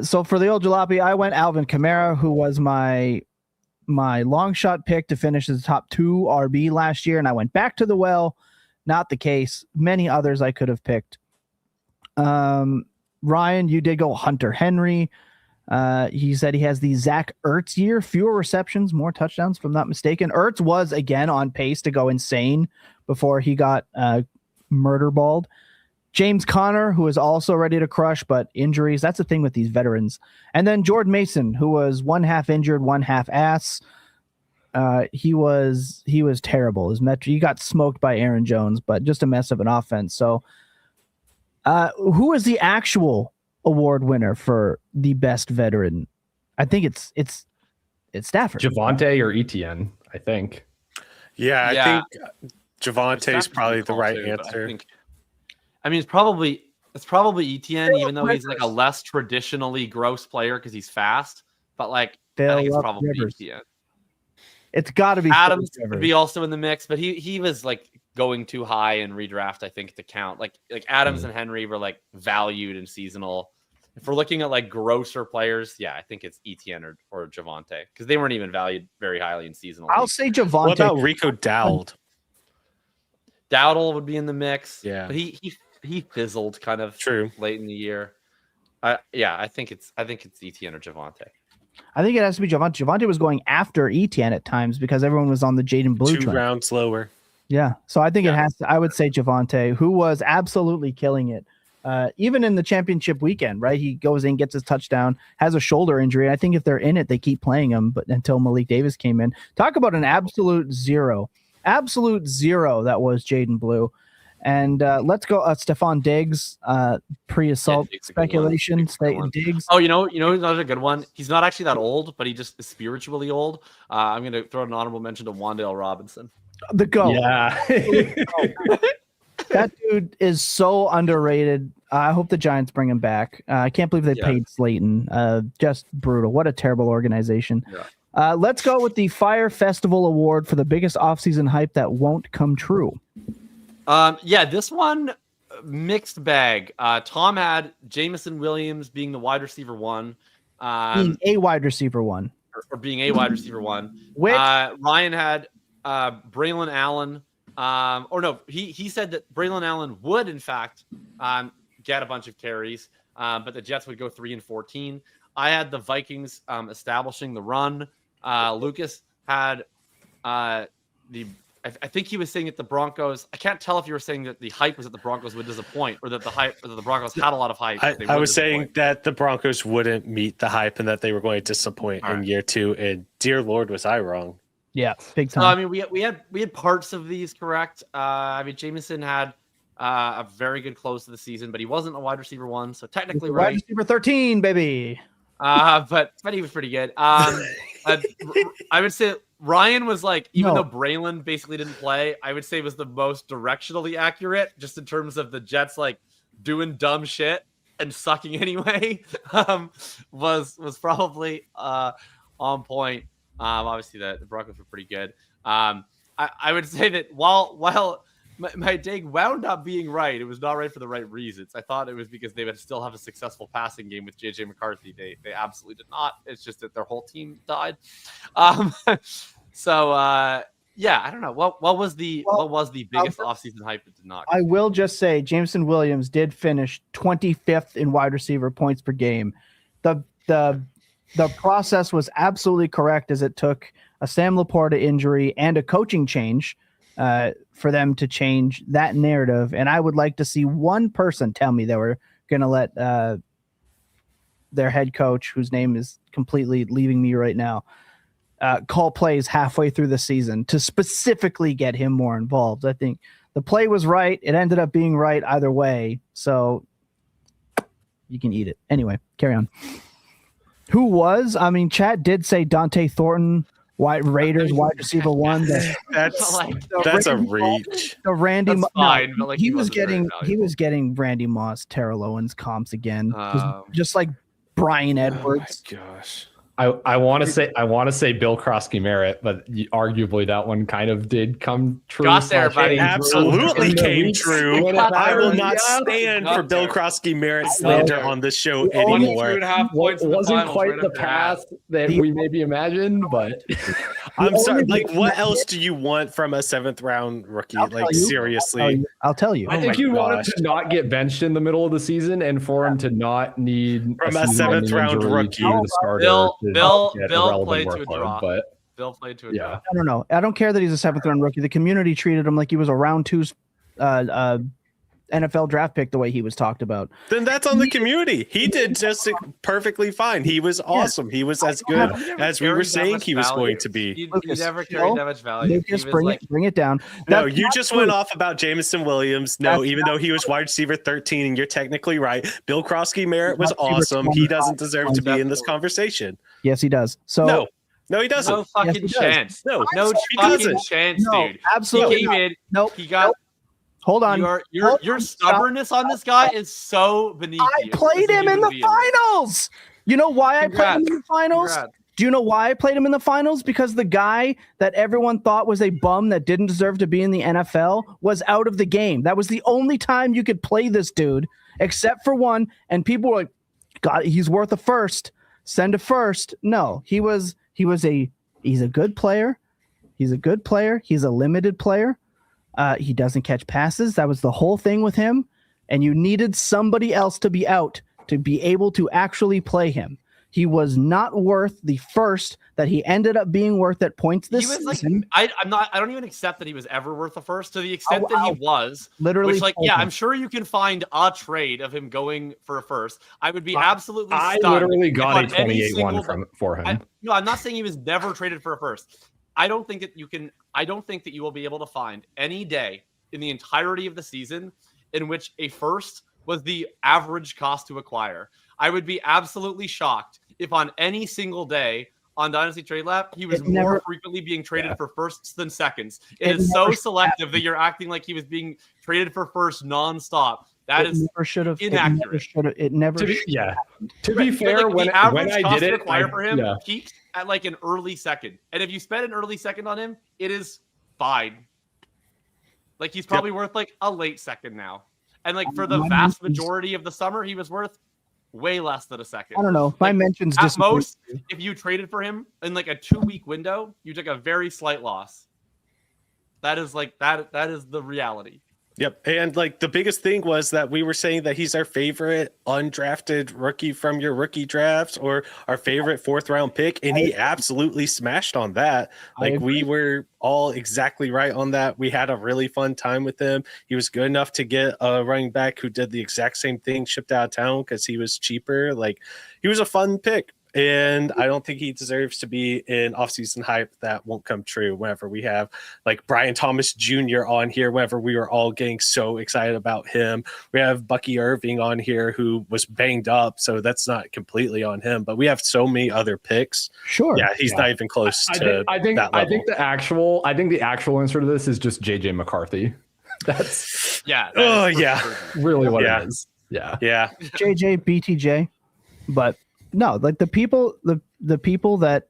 So for the old Jalopy, I went Alvin Kamara, who was my long shot pick to finish as top 2 RB last year, and I went back to the well. Not the case. Many others I could have picked. Ryan, you did go Hunter Henry. He said he has the Zach Ertz year, fewer receptions, more touchdowns, if I'm not mistaken. Ertz was again on pace to go insane before he got murder balled. James Conner, who is also ready to crush, but injuries. That's the thing with these veterans. And then Jordan Mason, who was 1 half injured, 1 half ass. He was terrible. He got smoked by Aaron Jones, but just a mess of an offense. So who is the actual award winner for the best veteran? I think it's Stafford. Javonte or Etienne, I think. Yeah, I think Javonte is probably the right answer. I mean, it's probably Etienne, even though he's like a less traditionally gross player because he's fast. But like, I think it's probably Etienne. It's got to be Adams would be also in the mix, but he was like going too high in redraft, I think, to count. Like Adams and Henry were like valued in seasonal. If we're looking at like grosser players, yeah, I think it's Etienne or Javonte because they weren't even valued very highly in seasonal. I'll say Javonte. What about Rico Dowd? Dowdle would be in the mix. Yeah, but he fizzled kind of late in the year. I think it's Etienne or Javonte. I think it has to be Javonte. Javonte was going after Etienne at times because everyone was on the Jaden Blue 2 rounds lower. Yeah, so I think it has to. I would say Javonte, who was absolutely killing it, even in the championship weekend. Right, he goes in, gets his touchdown, has a shoulder injury. I think if they're in it, they keep playing him. But until Malik Davis came in, talk about an absolute zero. That was Jaden Blue. And let's go Stephon Diggs, pre-assault speculation, Slayton Diggs. Oh, you know he's not a good one. He's not actually that old, but he just is spiritually old. I'm going to throw an honorable mention to Wan'Dale Robinson. The GOAT. Yeah. That dude is so underrated. I hope the Giants bring him back. I can't believe they paid Slayton. Just brutal. What a terrible organization. Yeah. Let's go with the Fire Festival Award for the biggest offseason hype that won't come true. This one, mixed bag. Tom had Jameson Williams being the wide receiver 1. Being a wide receiver 1. Or being a wide receiver 1. Which Ryan had Braylon Allen. He said that Braylon Allen would, in fact, get a bunch of carries, but the Jets would go 3 and 14. I had the Vikings establishing the run. Lucas had I think he was saying that the Broncos. I can't tell if you were saying that the hype was that the Broncos would disappoint, or that the Broncos had a lot of hype. I was saying that the Broncos wouldn't meet the hype and that they were going to disappoint in year 2. And dear Lord, was I wrong? Yeah, big time. I mean, we had parts of these correct. I mean, Jameson had a very good close to the season, but he wasn't a wide receiver 1, so technically right. Wide receiver 13, baby. But he was pretty good. I would say Ryan was like, even though Braylon basically didn't play, I would say was the most directionally accurate, just in terms of the Jets like doing dumb shit and sucking anyway. Was probably on point. Obviously the Broncos were pretty good. I would say that while my take wound up being right, it was not right for the right reasons. I thought it was because they would still have a successful passing game with JJ McCarthy. They absolutely did not. It's just that their whole team died. So Yeah, I don't know. What was the biggest offseason hype that did not? I will just say Jameson Williams did finish 25th in wide receiver points per game. The process was absolutely correct, as it took a Sam Laporta injury and a coaching change for them to change that narrative. And I would like to see one person tell me they were going to let their head coach, whose name is completely leaving me right now, call plays halfway through the season to specifically get him more involved. I think the play was right. It ended up being right either way. So you can eat it. Anyway, carry on. Who was? I mean, chat did say Dante Thornton, Raiders wide receiver one. That's a reach. The Randy, That's fine, but he was getting Randy Moss, Terrell Owens comps again, just like Brian Edwards. Oh my gosh. I want to say Bill Krosky Merritt, but arguably that one kind of did come true. Got there, buddy. Absolutely came true. I will not stand for Bill Krosky Merritt slander on this show anymore. Wasn't quite the path that we maybe imagined, but I'm sorry. Like, what else do you want from a 7th round rookie? Like, seriously, I'll tell you. I think you want him to not get benched in the middle of the season, and for him to not need from a 7th round rookie. Bill played to a draw. But Bill played to a draw. I don't know. I don't care that he's a 7th round rookie. The community treated him like he was a round 2 NFL draft pick the way he was talked about. Then that's on the community. He did just perfectly fine. He was awesome. He was as good as we were saying he was going to be. He never carried that much value. Lucas, bring it down. No, you just went off about Jameson Williams. No, even though he was wide receiver 13, and you're technically right. Bill Krosky Merritt was awesome. He doesn't deserve to be in this conversation. Yes, he does. So no, he doesn't. No fucking chance. No fucking chance, dude. Absolutely. He came in. Nope. He got. Hold on. Your stubbornness on this guy is so beneath you. I played him in the finals. You know why I played him in the finals? Do you know why I played him in the finals? Because the guy that everyone thought was a bum that didn't deserve to be in the NFL was out of the game. That was the only time you could play this dude, except for one. And people were like, God, he's worth a first. Send a first. No, he's a good player. He's a good player. He's a limited player. He doesn't catch passes. That was the whole thing with him. And you needed somebody else to be out to be able to actually play him. He was not worth the first that he ended up being worth at points this season. I don't even accept that he was ever worth the first, to the extent that he was. Literally. Which, I'm sure you can find a trade of him going for a first. I would be absolutely stunned. I literally got a 28-1 for him. I'm not saying he was never traded for a first. I don't think that you will be able to find any day in the entirety of the season in which a first was the average cost to acquire. I would be absolutely shocked if on any single day on Dynasty Trade Lab, he was more frequently being traded for firsts than seconds. It is so selective that you're acting like he was being traded for first nonstop. That is inaccurate. It never should have. To be fair, when I did it, acquire for him peaked at like an early second. And if you spend an early second on him, it is fine. Like, he's probably worth like a late second now. And like for the vast majority of the summer, he was worth way less than a second. I don't know. My mentions at most, if you traded for him in like a 2-week window, you took a very slight loss. That is like that is the reality. Yep. And like the biggest thing was that we were saying that he's our favorite undrafted rookie from your rookie drafts, or our favorite 4th round pick. And he absolutely smashed on that. Like, we were all exactly right on that. We had a really fun time with him. He was good enough to get a running back who did the exact same thing, shipped out of town because he was cheaper. Like, he was a fun pick. And I don't think he deserves to be in offseason hype. That won't come true whenever we have like Brian Thomas Jr. on here, whenever we were all getting so excited about him. We have Bucky Irving on here who was banged up, so that's not completely on him. But we have so many other picks. Sure. Yeah, he's not even close to that level. I think the actual answer to this is just JJ McCarthy. That's really what it is. Yeah. JJ BTJ. But no, like the people that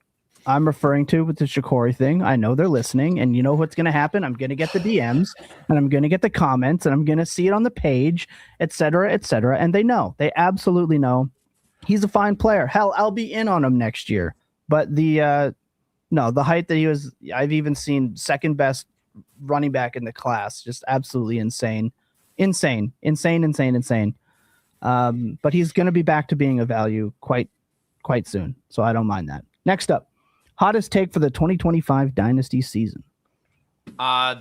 I'm referring to with the Shakori thing, I know they're listening, and you know what's going to happen. I'm going to get the DMs, and I'm going to get the comments, and I'm going to see it on the page, et cetera, and they absolutely know he's a fine player. Hell, I'll be in on him next year. But the No, the height that he was, I've even seen second best running back in the class. Just absolutely insane. But he's going to be back to being a value quite soon. So I don't mind that. Next up, hottest take for the 2025 Dynasty season.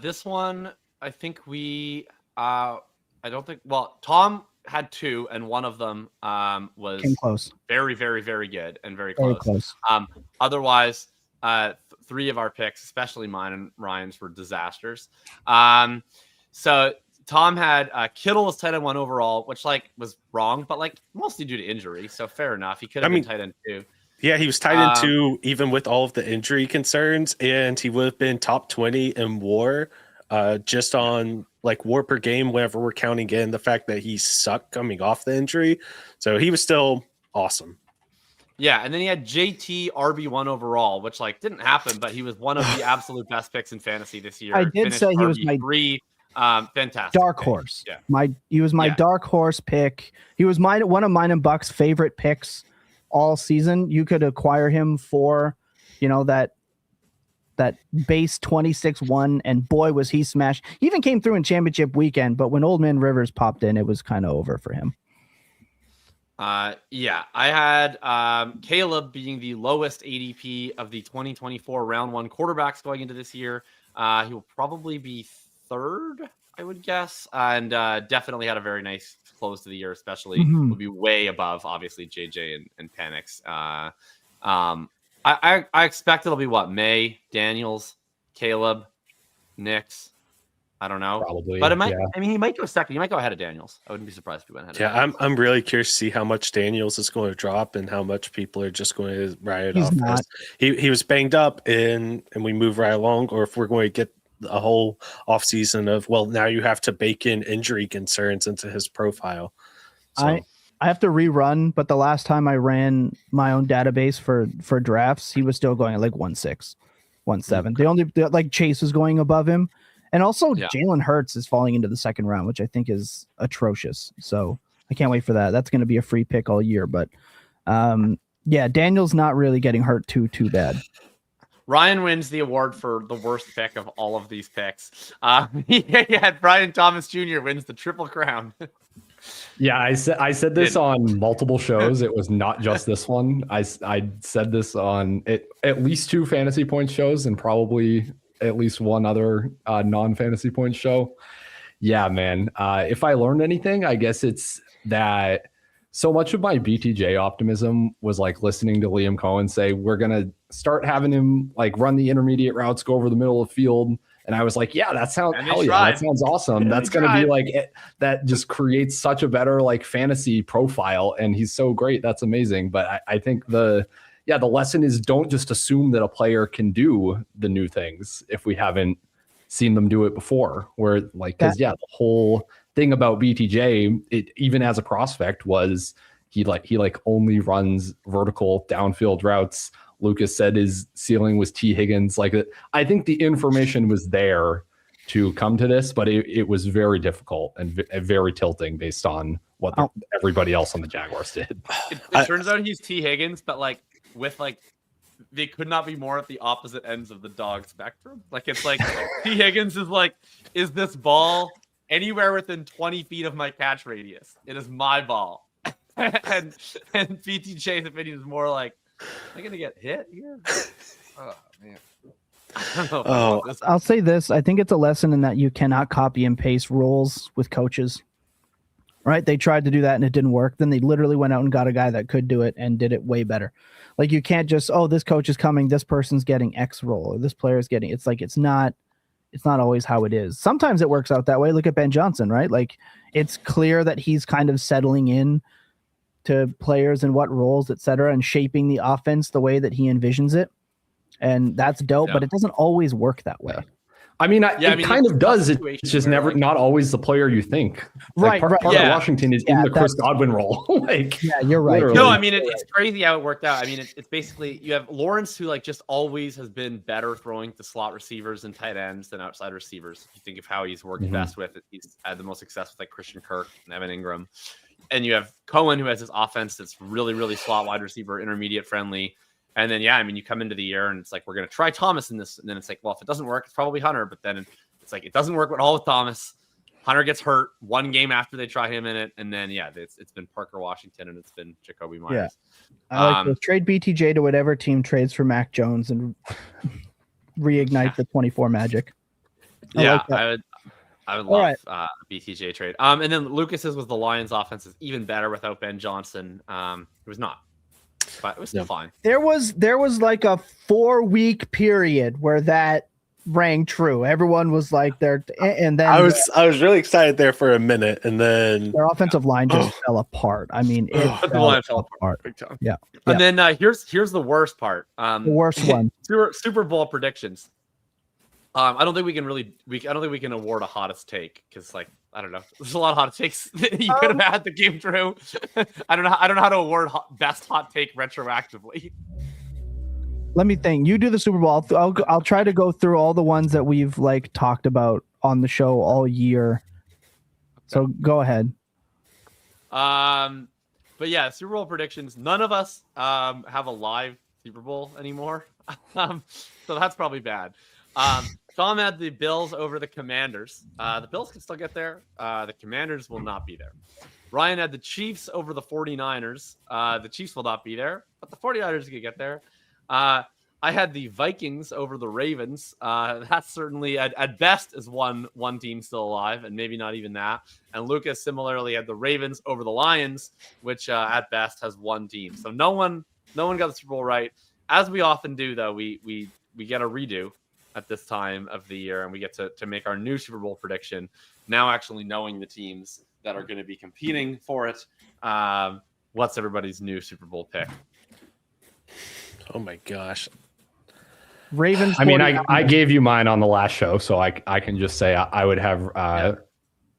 This one, I think Tom had two, and one of them was Came close. Very, very, very good and very close. Very close. Otherwise, three of our picks, especially mine and Ryan's, were disasters. So Tom had Kittle was tight end 1 overall, which was wrong, but mostly due to injury. So fair enough. He could have been tight end 2. Yeah, he was tight end 2, even with all of the injury concerns, and he would have been top 20 in WAR, just on WAR per game. Whenever we're counting in the fact that he sucked coming off the injury, so he was still awesome. Yeah, and then he had JT RB1 overall, which didn't happen, but he was one of the absolute best picks in fantasy this year. I did say he was my fantastic dark pick. horse. Yeah, he was my dark horse pick. He was one of mine and Buck's favorite picks all season. You could acquire him for, that base 26-1, and boy was he smashed. He even came through in championship weekend, but when Old Man Rivers popped in, it was kind of over for him. I had Caleb being the lowest ADP of the 2024 round 1 quarterbacks going into this year. He will probably be 3rd, I would guess, and definitely had a very nice close to the year, especially will be way above, obviously, JJ and Penix. I expect it'll be May, Daniels, Caleb, Nix. I don't know. Probably. But it might, he might go second. He might go ahead of Daniels. I wouldn't be surprised if he went ahead of Daniels. I'm really curious to see how much Daniels is going to drop and how much people are just going to ride off. He was banged up and we move right along, or if we're going to get a whole offseason of, now you have to bake in injury concerns into his profile. So. I have to rerun, but the last time I ran my own database for drafts, he was still going at 1.6, 1.7. The only Chase was going above him. And also Jalen Hurts is falling into the second round, which I think is atrocious. So I can't wait for that. That's going to be a free pick all year. But Daniel's not really getting hurt too bad. Ryan wins the award for the worst pick of all of these picks. Brian Thomas Jr. wins the Triple Crown. Yeah, I said this on multiple shows. It was not just this one. I said this on at least 2 fantasy points shows and probably at least one other non-fantasy points show. Yeah, man. If I learned anything, I guess it's that so much of my BTJ optimism was listening to Liam Cohen say, we're going to start having him run the intermediate routes, go over the middle of the field. And I was like, yeah, that sounds that sounds awesome. That's going to be that just creates such a better fantasy profile. And he's so great. That's amazing. But I think the lesson is don't just assume that a player can do the new things if we haven't seen them do it before. Where the whole thing about BTJ, even as a prospect, was he only runs vertical downfield routes. Lucas said his ceiling was T. Higgins. I think the information was there to come to this, but it was very difficult and very tilting based on what everybody else on the Jaguars did. It turns out he's T. Higgins, but with they could not be more at the opposite ends of the dog spectrum. It's T. Higgins is this ball anywhere within 20 feet of my catch radius? It is my ball. and BTJ's opinion is more am I gonna get hit here? Oh man. I'll say this. I think it's a lesson in that you cannot copy and paste roles with coaches. Right? They tried to do that and it didn't work. Then they literally went out and got a guy that could do it and did it way better. You can't just, this coach is coming, this person's getting X role, or this player is getting. It's it's not always how it is. Sometimes it works out that way. Look at Ben Johnson, right? It's clear that he's kind of settling in to players and what roles, et cetera, and shaping the offense the way that he envisions it. And that's dope, but it doesn't always work that way. Yeah. It kind of does. It's just not always the player you think. Part of Washington is in the Chris Godwin role. You're right. Literally. No, it's crazy how it worked out. It's basically you have Lawrence who just always has been better throwing to slot receivers and tight ends than outside receivers. If you think of how he's worked best with it, he's had the most success with Christian Kirk and Evan Ingram. And you have Cohen who has this offense that's really, really slot wide receiver, intermediate friendly. And then, you come into the year and it's like, we're going to try Thomas in this. And then it's like, well, if it doesn't work, it's probably Hunter. But then it's like, it doesn't work at all with Thomas. Hunter gets hurt one game after they try him in it. And then, it's been Parker Washington and it's been Jacoby Myers. Yeah. I like to trade BTJ to whatever team trades for Mac Jones and reignite the 24 magic. I would love BTJ trade. And then Lucas's was the Lions offense is even better without Ben Johnson. It was not. But it was still fine. There was like a 4-week period where that rang true. Everyone was like there, and then I was really excited there for a minute, and then their offensive line just fell apart. I mean, the line fell apart big time. Yeah. And then here's the worst part. The worst one. Super Bowl predictions. I don't think we can award a hottest take because, like, I don't know. There's a lot of hot takes that you could have had that came true. I don't know how to award best hot take retroactively. Let me think. You do the Super Bowl. I'll try to go through all the ones that we've like talked about on the show all year. So go ahead. But yeah, Super Bowl predictions. None of us have a live Super Bowl anymore. So that's probably bad. Tom had the Bills over the Commanders. The Bills can still get there. The Commanders will not be there. Ryan had the Chiefs over the 49ers. The Chiefs will not be there, but the 49ers can get there. I had the Vikings over the Ravens. That's certainly at best is one team still alive, and maybe not even that. And Lucas similarly had the Ravens over the Lions, which at best has one team. So no one got the Super Bowl right. As we often do, though, we get a redo at this time of the year, and we get to make our new Super Bowl prediction. Now actually knowing the teams that are going to be competing for it. What's everybody's new Super Bowl pick? Oh my gosh. Ravens. I mean, I gave you mine on the last show, so I can just say I would have.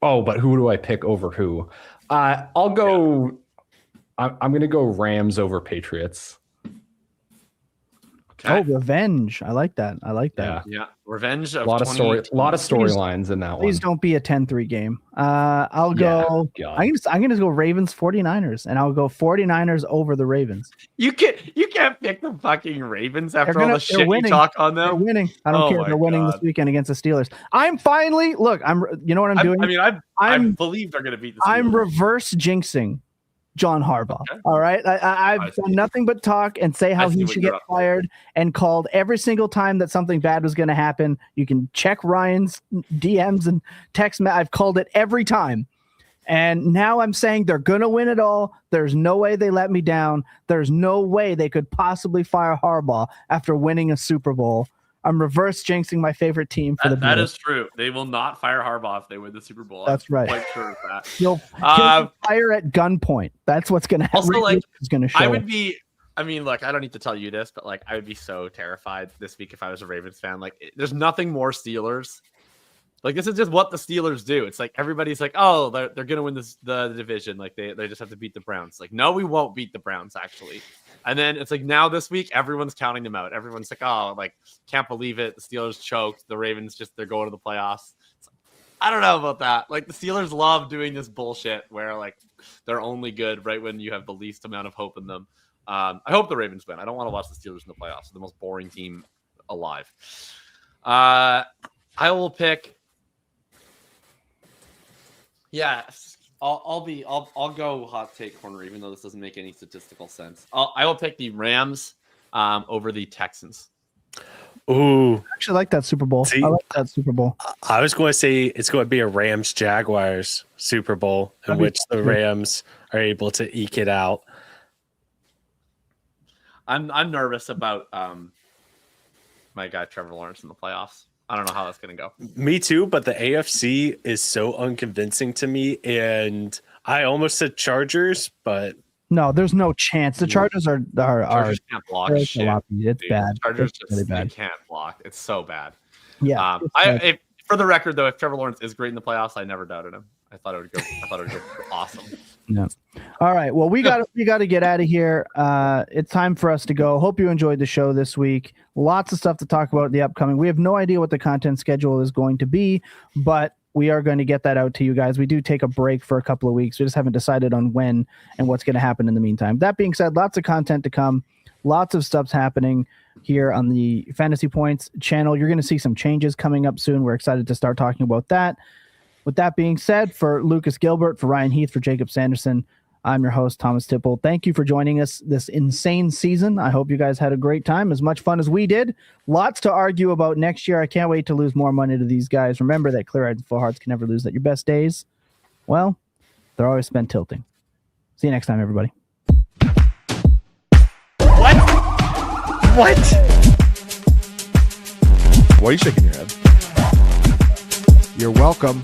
But who do I pick over who? I'll go. Yeah. I'm going to go Rams over Patriots. Okay. Oh, revenge! I like that. Yeah. Revenge. Of a lot of storylines in that one. Please don't be a 10-3 game. I'll go. I'm gonna go Ravens 49ers, and I'll go 49ers over the Ravens. You can't pick the fucking Ravens after all the shit you talk on them. They're winning. I don't care. They're winning this weekend against the Steelers. I'm finally you know what I'm doing? I believe they're gonna beat the Steelers. I'm reverse jinxing John Harbaugh. Okay. All right. I've done nothing but talk and say how he should get fired, and called every single time that something bad was going to happen. You can check Ryan's DMs and text. I've called it every time. And now I'm saying they're going to win it all. There's no way they let me down. There's no way they could possibly fire Harbaugh after winning a Super Bowl. I'm reverse jinxing my favorite team for that is true. They will not fire Harbaugh if they win the Super Bowl. That's right. I'm quite sure of that. He'll fire at gunpoint. That's what's going to happen. Also, is going to show. I don't need to tell you this, but I would be so terrified this week if I was a Ravens fan. There's nothing more Steelers. This is just what the Steelers do. It's like everybody's like, oh, they're going to win the division. They just have to beat the Browns. No, we won't beat the Browns actually. And then it's like now this week, everyone's counting them out. Everyone's like, oh, can't believe it. The Steelers choked. The Ravens they're going to the playoffs. I don't know about that. The Steelers love doing this bullshit where they're only good right when you have the least amount of hope in them. I hope the Ravens win. I don't want to watch the Steelers in the playoffs. They're the most boring team alive. I will pick. Yeah, I'll go hot take corner, even though this doesn't make any statistical sense. I will pick the Rams over the Texans. Ooh, I actually like that Super Bowl. I like that Super Bowl. I was going to say it's going to be a Rams Jaguars Super Bowl in which the Rams are able to eke it out. I'm nervous about my guy Trevor Lawrence in the playoffs. I don't know how that's going to go. Me too, but the AFC is so unconvincing to me, and I almost said Chargers, but no, there's no chance. The Chargers are Chargers can't block shit. It's bad. Chargers it's really bad. They can't block. It's so bad. Yeah. For the record, though, if Trevor Lawrence is great in the playoffs, I never doubted him. I thought it would go awesome. No. All right. Well, we got to get out of here. It's time for us to go. Hope you enjoyed the show this week. Lots of stuff to talk about in the upcoming. We have no idea what the content schedule is going to be, but we are going to get that out to you guys. We do take a break for a couple of weeks. We just haven't decided on when and what's going to happen in the meantime. That being said, lots of content to come. Lots of stuff's happening here on the Fantasy Points channel. You're going to see some changes coming up soon. We're excited to start talking about that. With that being said, for Lucas Gilbert, for Ryan Heath, for Jakob Sanderson, I'm your host, Thomas Tipple. Thank you for joining us this insane season. I hope you guys had a great time, as much fun as we did. Lots to argue about next year. I can't wait to lose more money to these guys. Remember that clear-eyed and full hearts can never lose, that your best days, well, they're always spent tilting. See you next time, everybody. What? Why are you shaking your head? You're welcome.